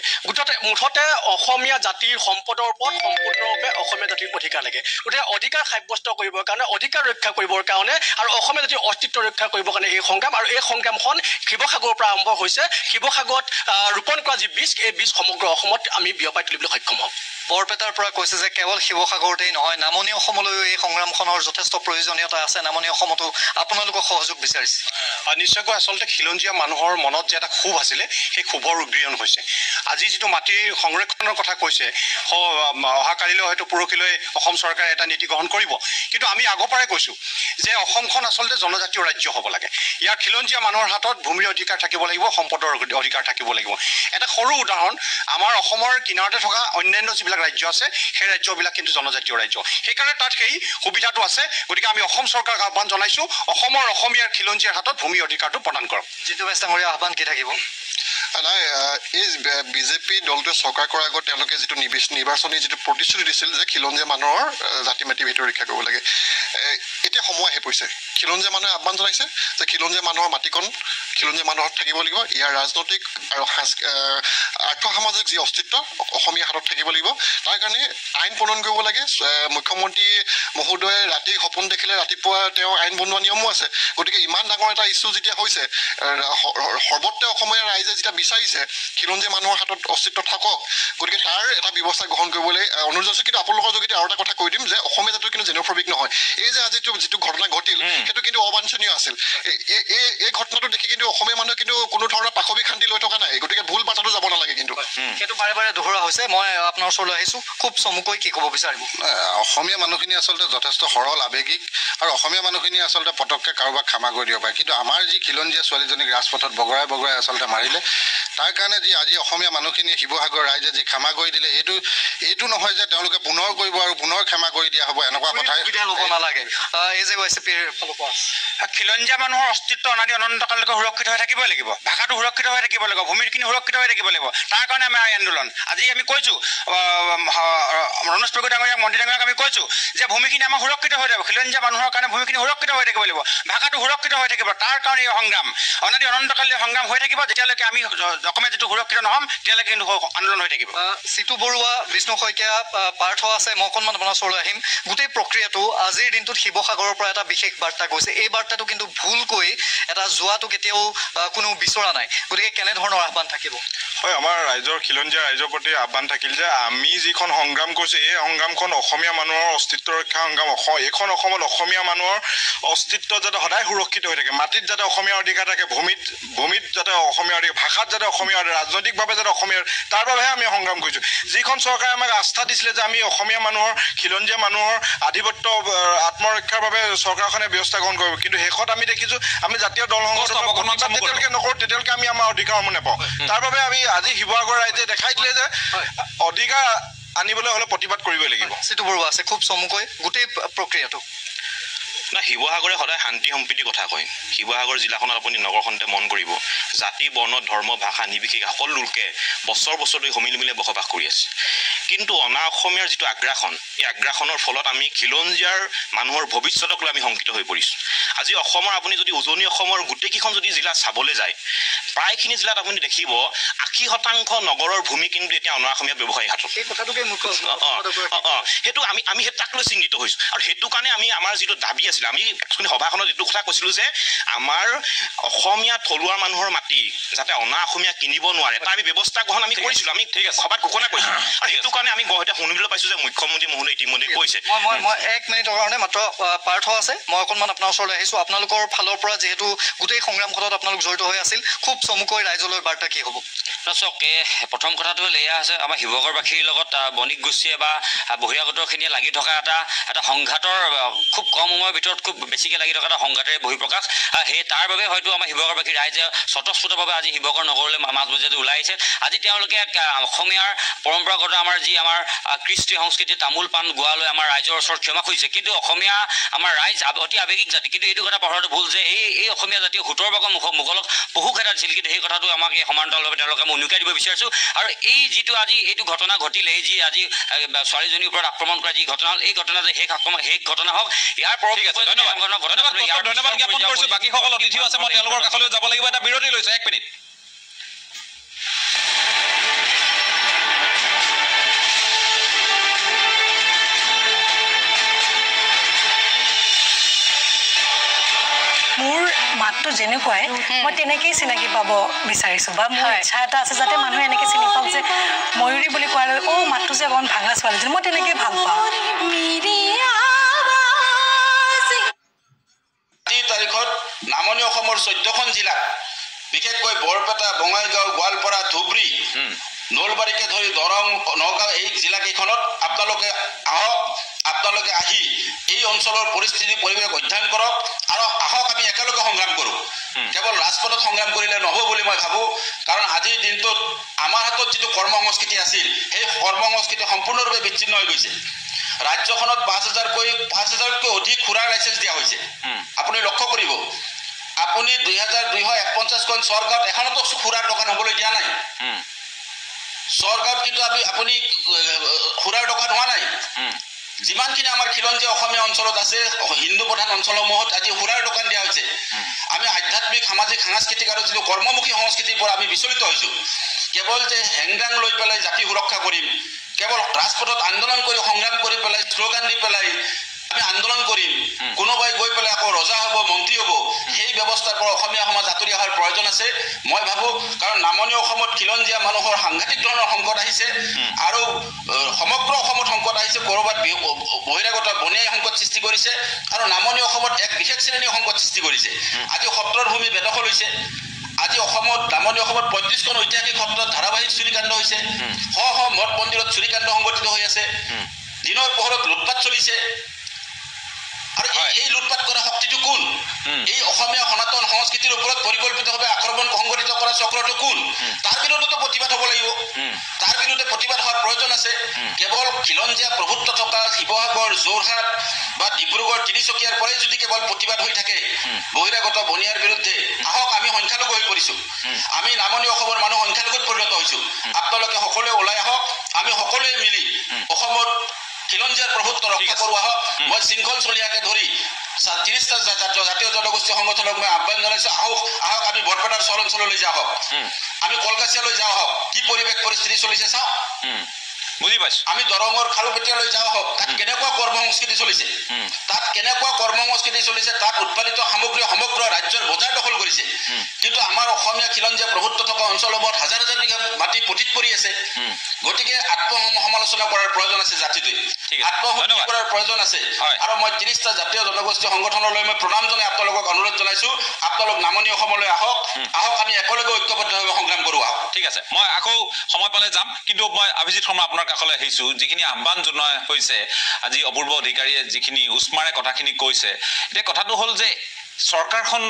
মুঠতে অসমীয়া জাতিৰ সম্পদৰ ওপৰত সম্পূৰ্ণৰূপে অসমীয়া জাতিৰ অধিকাৰ লাগে গতিকে অধিকাৰ সাব্যস্ত কৰিবৰ কাৰণে অধিকাৰ ৰক্ষা কৰিবৰ কাৰণে আৰু অসমীয়া জাতিৰ অস্তিত্ব ৰক্ষা কৰিবৰ কাৰণে এই সংগ্ৰাম আৰু এই সংগ্ৰামখন শিৱসাগৰৰ পৰা আৰম্ভ হৈছে শিৱসাগৰত ৰোপণ কৰা যি বীজ এই বীজ সমগ্ৰ অসমত আমি বিয়পাই তুলিবলৈ সক্ষম হ'ম বৰপেটাৰ পৰা কৈছে যে কেৱল শিৱসাগৰতেই নহয় নামনি অসমলৈও এই সংগ্ৰামখনৰ যথেষ্ট প্ৰয়োজনীয়তা আছে নামনি অসমতো আপোনালোকক সহযোগ বিচাৰিছে নিশ্চয়কৈ আচলতে খিলঞ্জীয়া মানুহৰ মনত যে এটা ক্ষোভ আছিলে সেই ক্ষোভৰ উদ্গীৰণ হৈছে আজি যিটো মাটিৰ সংৰক্ষণৰ কথা কৈছে অহাকালিলৈ হয়তো পৰহিলৈ অসম চৰকাৰে এটা নীতি গ্ৰহণ কৰিব কিন্তু আমি আগৰ পৰাই কৈছোঁ যে অসমখন আচলতে জনজাতীয় ৰাজ্য হ'ব লাগে ইয়াৰ খিলঞ্জীয়া মানুহৰ হাতত ভূমিৰ অধিকাৰ থাকিব লাগিব সম্পদৰ অধিকাৰ থাকিব লাগিব এটা সৰু উদাহৰণ আমাৰ অসমৰ কিনাৰতে থকা অন্যান্য যিবিলাক ৰাজ্য আছে সেই ৰাজ্যবিলাক কিন্তু জনজাতীয় ৰাজ্য সেইকাৰণে তাত সেই সুবিধাটো আছে গতিকে আমি অসম চৰকাৰক আহ্বান জনাইছোঁ অসমৰ অসমীয়াৰ খিলঞ্জীয়াৰ হাতত ভূমি অধিকাৰটো প্ৰদান কৰক জিন্তু মেচ ডাঙৰীয়া আহ্বান কি থাকিব নাই এই বিজেপি দলটোৱে চৰকাৰ কৰাৰ আগত তেওঁলোকে যিটো নিৰ্বাচনী যিটো প্ৰতিশ্ৰুতি দিছিল যে খিলঞ্জীয়া মানুহৰ জাতি মাটি ভেটি ৰক্ষা কৰিব লাগে, এতিয়া সময় আহি পৰিছে। খিলঞ্জীয়া মানুহে আহ্বান জনাইছে যে খিলঞ্জীয়া মানুহৰ মাটিকণ খিলঞ্জীয়া মানুহত থাকিব লাগিব, ইয়াৰ ৰাজনৈতিক আৰু আৰ্থ সামাজিক যি অস্তিত্ব অসমীয়া হাতত থাকিব লাগিব। তাৰ কাৰণে আইন প্ৰণয়ন কৰিব লাগে। মুখ্যমন্ত্ৰী মহোদয়ে ৰাতি সপোন দেখিলে ৰাতিপুৱা তেওঁ আইন বনোৱা নিয়মো আছে। গতিকে ইমান ডাঙৰ এটা ইছ্যু যেতিয়া হৈছে, সৰ্বত্ৰে অসমীয়া ৰাইজে যেতিয়া বিচাৰিছে খিলঞ্জীয়া মানুহৰ হাতত অস্তিত্ব থাকক, গতিকে তাৰ এটা ব্যৱস্থা গ্ৰহণ কৰিবলৈ অনুৰোধ জনাইছোঁ। কিন্তু আপোনালোকৰ যোগেদি আৰু এটা কথা কৈ দিম যে অসমীয়া জাতিৰ কিন্তু জেনোফোবিক নহয়। এই যে আজি যিটো ঘটনা ঘটিল সেইটো কিন্তু অবাঞ্ছনীয় আছিল। এই ঘটনাটো দেখি কিন্তু অসমীয়া মানুহে কিন্তু কোনো ধৰণৰ পাশৱিক শান্তি লৈ থকা নাই। গতিকে ভুল বাটতো যাব নালাগে। কিন্তু সেইটো বাৰে বাৰে দোহৰা হৈছে। মই আপোনাৰ ওচৰলৈ আহিছোঁ, খুব চমুকৈ কি ক'ব বিচাৰিব? অসমীয়া মানুহখিনি আচলতে যথেষ্ট সৰল আৱেগিক আৰু অসমীয়া মানুহখিনি আচলতে পটককৈ কাৰোবাক ক্ষমা কৰি দিব পাৰে। কিন্তু আমাৰ যি খিলঞ্জীয়া ছোৱালীজনীক ৰাজপথত বগৰাই আচলতে মাৰিলে, তাৰ কাৰণে যি আজি অসমীয়া মানুহখিনিয়ে শিৱসাগৰ ৰাইজে যি ক্ষমা কৰি দিলে, এইটো নহয় যে তেওঁলোকে পুনৰ কৰিব আৰু পুনৰ ক্ষমা কৰি দিয়া হ'ব, এনেকুৱা কথাই ল'ব নালাগে। এই যে খিলঞ্জীয়া মানুহৰ অস্তিত্ব অনাদি অনন্তকাললৈকে সুৰক্ষিত হৈ থাকিবই লাগিব, ভাষাটো সুৰক্ষিত হৈ থাকিব লাগিব, ভূমিখিনি সুৰক্ষিত হৈ থাকিব লাগিব। তাৰ কাৰণে আমাৰ এই আন্দোলন। আজি আমি কৈছোঁ, ৰণোজ পেগু ডাঙৰীয়াক, মন্ত্ৰী ডাঙৰীয়াক আমি কৈছোঁ যে ভূমিখিনি আমাৰ সুৰক্ষিত হৈ থাকিব, খিলঞ্জীয়া মানুহৰ কাৰণে ভূমিখিনি সুৰক্ষিত হৈ থাকিব লাগিব, ভাষাটো সুৰক্ষিত হৈ থাকিব। তাৰ কাৰণে এই সংগ্ৰাম অনাদি অনন্তকালীয় সংগ্ৰাম হৈ থাকিব। যেতিয়ালৈকে আমি অসমীয়া যিটো সুৰক্ষিত নহ'ম, তেতিয়ালৈকে কিন্তু আন্দোলন হৈ থাকিব। চিতু বৰুৱা, বিষ্ণু শইকীয়া, পাৰ্থ আছে, মই অকণমান আপোনাৰ ওচৰলৈ আহিম। গোটেই প্ৰক্ৰিয়াটো আজিৰ দিনটোত শিৱসাগৰৰ পৰা এটা বিশেষ বাৰ্তা গৈছে। এই বাৰ্তাটো কিন্তু ভুলকৈ এটা যোৱাটো কেতিয়াও কোনো বিচৰা নাই। গতিকে কেনেধৰণৰ আহ্বান থাকিব? হয়, আমাৰ ৰাইজৰ খিলঞ্জীয়া ৰাইজৰ প্ৰতি আহ্বান থাকিল যে আমি যিখন সংগ্ৰাম কৰিছোঁ, এই সংগ্ৰামখন অসমীয়া মানুহৰ অস্তিত্ব ৰক্ষা সংগ্ৰাম। এইখন অসমত অসমীয়া মানুহৰ অস্তিত্ব যাতে সদায় সুৰক্ষিত হৈ থাকে, মাটিত যাতে অসমীয়াৰ অধিকাৰ থাকে, ভূমিত যাতে অসমীয়াৰ অধিকাৰ, ভাষাত যাতে অসমীয়াৰ, ৰাজনৈতিকভাৱে যাতে অসমীয়াৰ, তাৰ বাবেহে আমি সংগ্ৰাম কৰিছোঁ। যিখন চৰকাৰে আমাক আস্থা দিছিলে যে আমি অসমীয়া মানুহৰ, খিলঞ্জীয়া মানুহৰ আধিপত্য আত্মৰক্ষাৰ বাবে চৰকাৰখনে ব্যৱস্থা গ্ৰহণ কৰিব, কিন্তু শেষত আমি দেখিছোঁ আমি জাতীয় দল সংগঠনৰ যেতিয়ালৈকে নকৰোঁ তেতিয়ালৈকে আমি আমাৰ অধিকাৰসমূহ নাপাওঁ। তাৰ বাবে আমি আজি শিৱসাগৰ ৰাইজে দেখাই দিলে যে অধিকাৰ আনিবলৈ হ'লে প্ৰতিবাদ কৰিবই লাগিব। চিতু বৰুৱা আছে, খুব চমুকৈ গোটেই প্ৰক্ৰিয়াটো। না, শিৱসাগৰে সদায় শান্তি সম্প্ৰীতিৰ কথা কয়। শিৱসাগৰ জিলাখনত আপুনি নগৰখনতে মন কৰিব, জাতি, বৰ্ণ, ধৰ্ম, ভাষা নিৰ্বিশেষে সকলো লোকে বছৰ ধৰি সমিলমিলে বসবাস কৰি আছে। কিন্তু অনা অসমীয়াৰ যিটো আগ্ৰাসন, এই আগ্ৰাসনৰ ফলত আমি খিলঞ্জীয়াৰ মানুহৰ ভৱিষ্যতক লৈ আমি শংকিত হৈ পৰিছোঁ। আজি অসমৰ আপুনি যদি উজনি অসমৰ গোটেইকেইখন যদি জিলা চাবলৈ যায়, প্ৰায়খিনি জিলাত আপুনি দেখিব 80% নগৰৰ ভূমি কিন্তু এতিয়া অনা অসমীয়া ব্যৱসায়ী হাতত। সেইটো আমি তাক লৈ চিন্তিত হৈছোঁ। আৰু সেইটো কাৰণে আমি আমাৰ যিটো দাবী আছিল, আমি সভাখনত এইটো কথা কৈছিলোঁ যে আমাৰ অসমীয়া থলুৱা মানুহৰ মাটি যাতে অনা অসমীয়া কিনিব নোৱাৰে, তাৰ আমি ব্যৱস্থা গ্ৰহণ আমি কৰিছিলোঁ, আমি সভাত ঘোষণা কৰিছোঁ। আৰু সেইটো কাৰণে আমি এতিয়া শুনিবলৈ পাইছোঁ যে মুখ্যমন্ত্ৰী মহোদয়ে ইতিমধ্যে কৈছে। মই 1 মিনিটৰ কাৰণে মাত্ৰ পাৰ্থ আছে, মই অকণমান আপোনাৰ ওচৰলৈ আহিছোঁ। আপোনালোকৰ ফালৰ পৰা যিহেতু গোটেই সংগ্ৰামখনত আপোনালোক জড়িত হৈ আছিল, খুব চমুকৈ ৰাইজলৈ বাৰ্তা কি হ'ব? চাওক, প্ৰথম কথাটো হ'ল এয়া আছে, আমাৰ শিৱসাগৰবাসীৰ লগত বণিক গোষ্ঠীয়ে বা বহিৰাগতখিনিয়ে লাগি থকা এটা সংঘাতৰ, খুব কম সময়ৰ ভিতৰত খুব বেছিকৈ লাগি থকা এটা সংঘাতেৰে বহিঃপ্ৰকাশ। সেই তাৰ বাবে হয়তো আমাৰ শিৱসাগৰবাসী ৰাইজে স্বতঃস্ফূৰ্তভাৱে আজি শিৱসাগৰ নগৰলৈ মাজমজিয়াটো ওলাই আহিছে। আজি তেওঁলোকে অসমীয়াৰ পৰম্পৰাগত আমাৰ কৃষ্টি সংস্কৃতি, তামোল পাণ গোৱালৈ আমাৰ ৰাইজৰ ওচৰত ক্ষমা খুজিছে। কিন্তু অসমীয়া আমাৰ ৰাইজ অতি আৱেগিক জাতি, কিন্তু এইটো কথা পাহৰাটো ভুল যে এই অসমীয়া জাতিয়ে 17 ভাগৰ মোগলক বহু খেদা দিছিল। কিন্তু সেই কথাটো আমাক এই সমান্তৰালভাৱে তেওঁলোকে মই উনুকাই দিব বিচাৰিছোঁ। আৰু এই যিটো আজি এইটো ঘটনা ঘটিলে, এই যি আজি ছোৱালীজনীৰ ওপৰত আক্ৰমণ কৰা যি ঘটনা হ'ল, এই ঘটনা যে শেষ ঘটনা হওক, ইয়াৰ পৰৱৰ্তী ধন্যবাদ জ্ঞাপন কৰিছোঁ। বাকীসকল অতিথিও আছে, মই তেওঁলোকৰ কাষলৈ যাব লাগিব। এটা বিৰতি লৈছোঁ, 1 মিনিট। মোৰ মাতটো যেনেকুৱাই মই তেনেকেই চিনাকি পাব বিচাৰিছোঁ, বা মোৰ ইচ্ছা এটা আছে যাতে মানুহে এনেকৈ চিনি পাওক যে ময়ূৰী বুলি কোৱাৰ মাতটো যে অকণ ভাঙা ছোৱালীজনী, মই তেনেকেই ভাল পাওঁ। আজিৰ তাৰিখত নামনি অসমৰ 14খন জিলাত, বিশেষকৈ বৰপেটা, বঙাইগাঁও, গোৱালপাৰা, ধুবুৰী, নলবাৰীকে ধৰি দৰং, নগাঁও, এই জিলাকেইখনত আপোনালোকে আহক, আপোনালোকে আহি এই অঞ্চলৰ পৰিস্থিতি পৰিৱেশ অধ্যয়ন কৰক আৰু আহক আমি একেলগে সংগ্ৰাম কৰোঁ। কেৱল ৰাজপথত সংগ্ৰাম কৰিলে নহ'ব বুলি মই ভাবোঁ, কাৰণ আজিৰ দিনটোত আমাৰ হাতত যিটো কৰ্ম সংস্কৃতি আছিল, সেই কৰ্ম সংস্কৃতি সম্পূৰ্ণৰূপে বিচ্ছিন্ন হৈ গৈছে। ৰাজ্যখনত 5,000তকৈ অধিক খুৰাৰ লাইচেঞ্চ দিয়া হৈছে। আপুনি লক্ষ্য কৰিব, আপুনি 2251খন চৰগাঁৱত এখনতো সুৰাৰ দোকান হ'বলৈ দিয়া নাই চৰগাঁৱত কিন্তু আপুনি সুৰাৰ দোকান হোৱা নাই যিমানখিনি আমাৰ খিলঞ্জীয়া অসমীয়া অঞ্চলত আছে হিন্দু প্ৰধান অঞ্চলসমূহত আজি সুৰাৰ দোকান দিয়া হৈছে আমি আধ্যাত্মিক সামাজিক সাংস্কৃতিক আৰু যিটো কৰ্মমুখী সংস্কৃতিৰ পৰা আমি বিচলিত হৈছোঁ কেৱল যে হেংদাং লৈ পেলাই জাতি সুৰক্ষা কৰিম কেৱল ৰাজপথত আন্দোলন কৰি সংগ্ৰাম কৰি পেলাই শ্লোগান দি পেলাই আমি আন্দোলন কৰিম কোনোবাই গৈ পেলাই আকৌ ৰজা হ'ব মন্ত্ৰী হ'ব সেই ব্যৱস্থাৰ পৰা অসমীয়া সমাজ আঁতৰি অহাৰ প্ৰয়োজন আছে মই ভাবোঁ কাৰণ নামনি অসমত খিলঞ্জীয়া মানুহৰ সাংঘাতিক ধৰণৰ সংকট আহিছে আৰু সমগ্ৰ অসমত সংকট আহিছে ক'ৰবাত বহিৰাগত বনিয়াই সংকট সৃষ্টি কৰিছে আৰু নামনি অসমত এক বিশেষ শ্ৰেণীৰ সংকট সৃষ্টি কৰিছে আজি সত্ৰৰ ভূমি বেদখল হৈছে আজি অসমত নামনি অসমত 35খন ঐতিহাসিক সত্ৰত ধাৰাবাহিক চুৰিকাণ্ড হৈছে শ মঠ মন্দিৰত চুৰিকাণ্ড সংঘটিত হৈ আছে দিনৰ পোহৰত লুটপাট চলিছে আৰু এই লুটপাট কৰা শক্তিটো কোন এই অসমীয়া সনাতন সংস্কৃতিৰ ওপৰত পৰিকল্পিতভাৱে আক্ৰমণ সংঘটিত কৰা চক্ৰটো কোন তাৰ বিৰুদ্ধে প্ৰতিবাদ হ'ব লাগিব তাৰ বিৰুদ্ধে প্ৰতিবাদ হোৱাৰ প্ৰয়োজন আছে কেৱল খিলঞ্জীয়া প্ৰভুত্ব থকা শিৱসাগৰ যোৰহাট বা ডিব্ৰুগড় তিনিচুকীয়াৰ পৰাই যদি কেৱল প্ৰতিবাদ হৈ থাকে বহিৰাগত বনিয়াৰ বিৰুদ্ধে আহক আমি সংখ্যালঘু হৈ পৰিছোঁ আমি নামনি অসমৰ মানুহ সংখ্যালঘুত পৰিণত হৈছোঁ আপোনালোকে সকলোৱে ওলাই আহক আমি সকলোৱে মিলি অসমত খিলঞ্জীয়াৰ প্ৰভুত্ব ৰক্ষা কৰোঁ আহক মই শৃংখল চলিয়াকে ধৰি 30টা জাতীয় জনগোষ্ঠী সংগঠনক মই আহ্বান জনাইছোঁ আহক আমি বৰপেটাৰ চৰ অঞ্চললৈ যাওঁ আহক আমি কলকাছিয়ালৈ যাওঁ আহক কি পৰিৱেশ পৰিস্থিতি চলিছে চাওক বুজি পাইছোঁ আমি দৰঙৰ খাৰুপেটীয়ালৈ যাওঁ আহক তাত কেনেকুৱা কৰ্ম সংস্কৃতি চলিছে তাত উৎপাদিত সামগ্ৰী সমগ্ৰ ৰাজ্যৰ বজাৰ দখল কৰিছে কিন্তু আমাৰ অসমীয়া খিলঞ্জীয়া প্ৰভুত্ব থকা অঞ্চলসমূহত হাজাৰ হাজাৰ বিঘা মাটি পতিত পৰি আছে গতিকে আত্মসমালোচনা কৰাৰ প্ৰয়োজন আছে জাতিটোৱে আত্মসমালোচনা কৰাৰ প্ৰয়োজন আছে আৰু মই 30টা জাতীয় জনগোষ্ঠী সংগঠনলৈ মই প্ৰণাম জনাই আপোনালোকক অনুৰোধ জনাইছোঁ আপোনালোক নামনি অসমলৈ আহক আমি একেলগে ঐক্যবদ্ধভাৱে সংগ্ৰাম কৰোঁ আহক ঠিক আছে মই আকৌ সময় পালে যাম কিন্তু মই অভিজিৎ শৰ্মা আপোনাৰ কাষলৈ আহিছোঁ যিখিনি আহ্বান জনোৱা হৈছে আজি অপূৰ্ব অধিকাৰীয়ে যিখিনি উষ্মাৰে কথাখিনি কৈছে এতিয়া কথাটো হ'ল যে চৰকাৰখন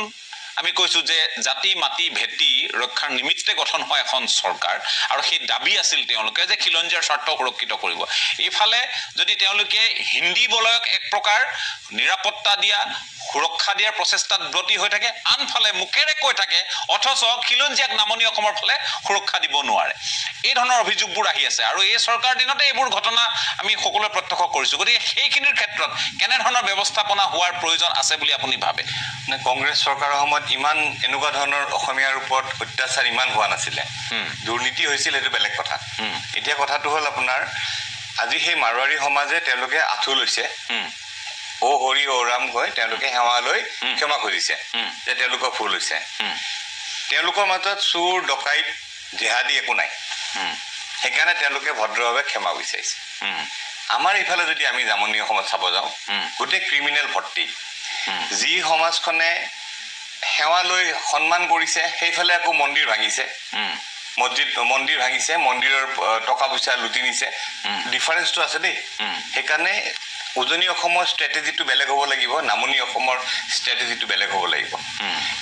আমি কৈছোঁ যে জাতি মাটি ভেটি ৰক্ষাৰ নিমিত্তে গঠন হোৱা এখন চৰকাৰ আৰু সেই দাবী আছিল তেওঁলোকে যে খিলঞ্জীয়াৰ স্বাৰ্থ সুৰক্ষিত কৰিব এইফালে যদি তেওঁলোকে হিন্দী বলয়ক এক প্ৰকাৰ নিৰাপত্তা দিয়া সুৰক্ষা দিয়াৰ প্ৰচেষ্টাত ব্ৰতী হৈ থাকে আনফালে মুখেৰে কৈ থাকে অথচ খিলঞ্জীয়াক নামনি অসমৰ ফালে সুৰক্ষা দিব নোৱাৰে এই ধৰণৰ অভিযোগবোৰ আহি আছে আৰু এই চৰকাৰ দিনতে এইবোৰ ঘটনা আমি সকলোৱে প্ৰত্যক্ষ কৰিছোঁ গতিকে সেইখিনিৰ ক্ষেত্ৰত কেনেধৰণৰ ব্যৱস্থাপনা হোৱাৰ প্ৰয়োজন আছে বুলি আপুনি ভাবে কংগ্ৰেছ চৰকাৰৰ সময়ত ইমান এনেকুৱা ধৰণৰ অসমীয়াৰ ওপৰত অত্যাচাৰ ইমান হোৱা নাছিলে দুৰ্নীতি হৈছিল সেইটো বেলেগ কথা এতিয়া কথাটো হ'ল আপোনাৰ আজি সেই মাৰোৱাৰী সমাজে তেওঁলোকে আঁঠু লৈছে অ হৰি অ ৰাম কৈ তেওঁলোকে সেৱা লৈ ক্ষমা খুজিছে যে তেওঁলোকৰ ভুল হৈছে তেওঁলোকৰ মাজত চুৰ ডকাইত জেহাদী একো নাই সেইকাৰণে তেওঁলোকে ভদ্ৰভাৱে ক্ষমা বিচাৰিছে আমাৰ ইফালে যদি আমি নামনি অসমত চাব যাওঁ গোটেই ক্ৰিমিনেল ভৰ্তি যি সমাজখনে সেৱা লৈ সন্মান কৰিছে সেইফালে আকৌ মন্দিৰ ভাঙিছে মন্দিৰ ভাঙিছে মন্দিৰৰ টকা পইচা লুটি নিছে ডিফাৰেন্সটো আছে দেই সেইকাৰণে উজনি অসমৰ ষ্ট্ৰেটেজিটো বেলেগ হ'ব লাগিব নামনি অসমৰ ষ্ট্ৰেটেজিটো বেলেগ হ'ব লাগিব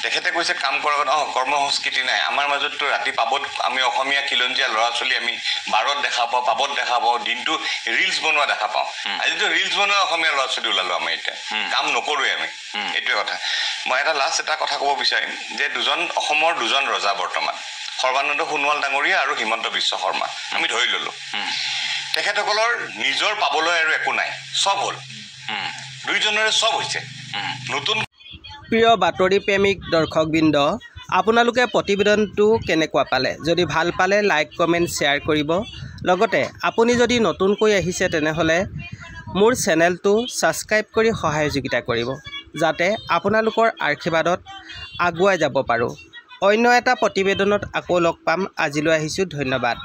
তেখেতে কৈছে কাম কৰাৰ কৰ্ম সংস্কৃতি নাই আমাৰ মাজততো ৰাতি পাবত আমি অসমীয়া খিলঞ্জীয়া ল'ৰা ছোৱালী আমি বাৰত দেখা পাওঁ পাবত দেখা পাওঁ দিনটো ৰিলছ বনোৱা দেখা পাওঁ আজিতো ৰিলছ বনোৱা অসমীয়া ল'ৰা ছোৱালী ওলালো আমি এতিয়া কাম নকৰোঁৱে আমি এইটোৱে কথা মই এটা কথা ক'ব বিচাৰিম যে অসমৰ দুজন ৰজা বৰ্তমান সৰ্বানন্দ সোণোৱাল ডাঙৰীয়া আৰু হিমন্ত বিশ্ব শৰ্মা আমি ধৰি ল'লোঁ তেখেতসকলৰ নিজৰ পাবলৈ আৰু একো নাই সব হ'ল দুইজনৰে সব হৈছে নতুন প্ৰিয় বাতৰি প্ৰেমিক দৰ্শকবৃন্দ আপোনালোকে প্ৰতিবেদনটো কেনেকুৱা পালে যদি ভাল পালে লাইক কমেণ্ট শ্বেয়াৰ কৰিব লগতে আপুনি যদি নতুনকৈ আহিছে তেনেহ'লে মোৰ চেনেলটো ছাবস্ক্ৰাইব কৰি সহযোগিতা কৰিব যাতে আপোনালোকৰ আশীৰ্বাদত আগুৱাই যাব পাৰোঁ অন্য এটা প্ৰতিবেদনত আকৌ লগ পাম আজিলৈ আহিছোঁ ধন্যবাদ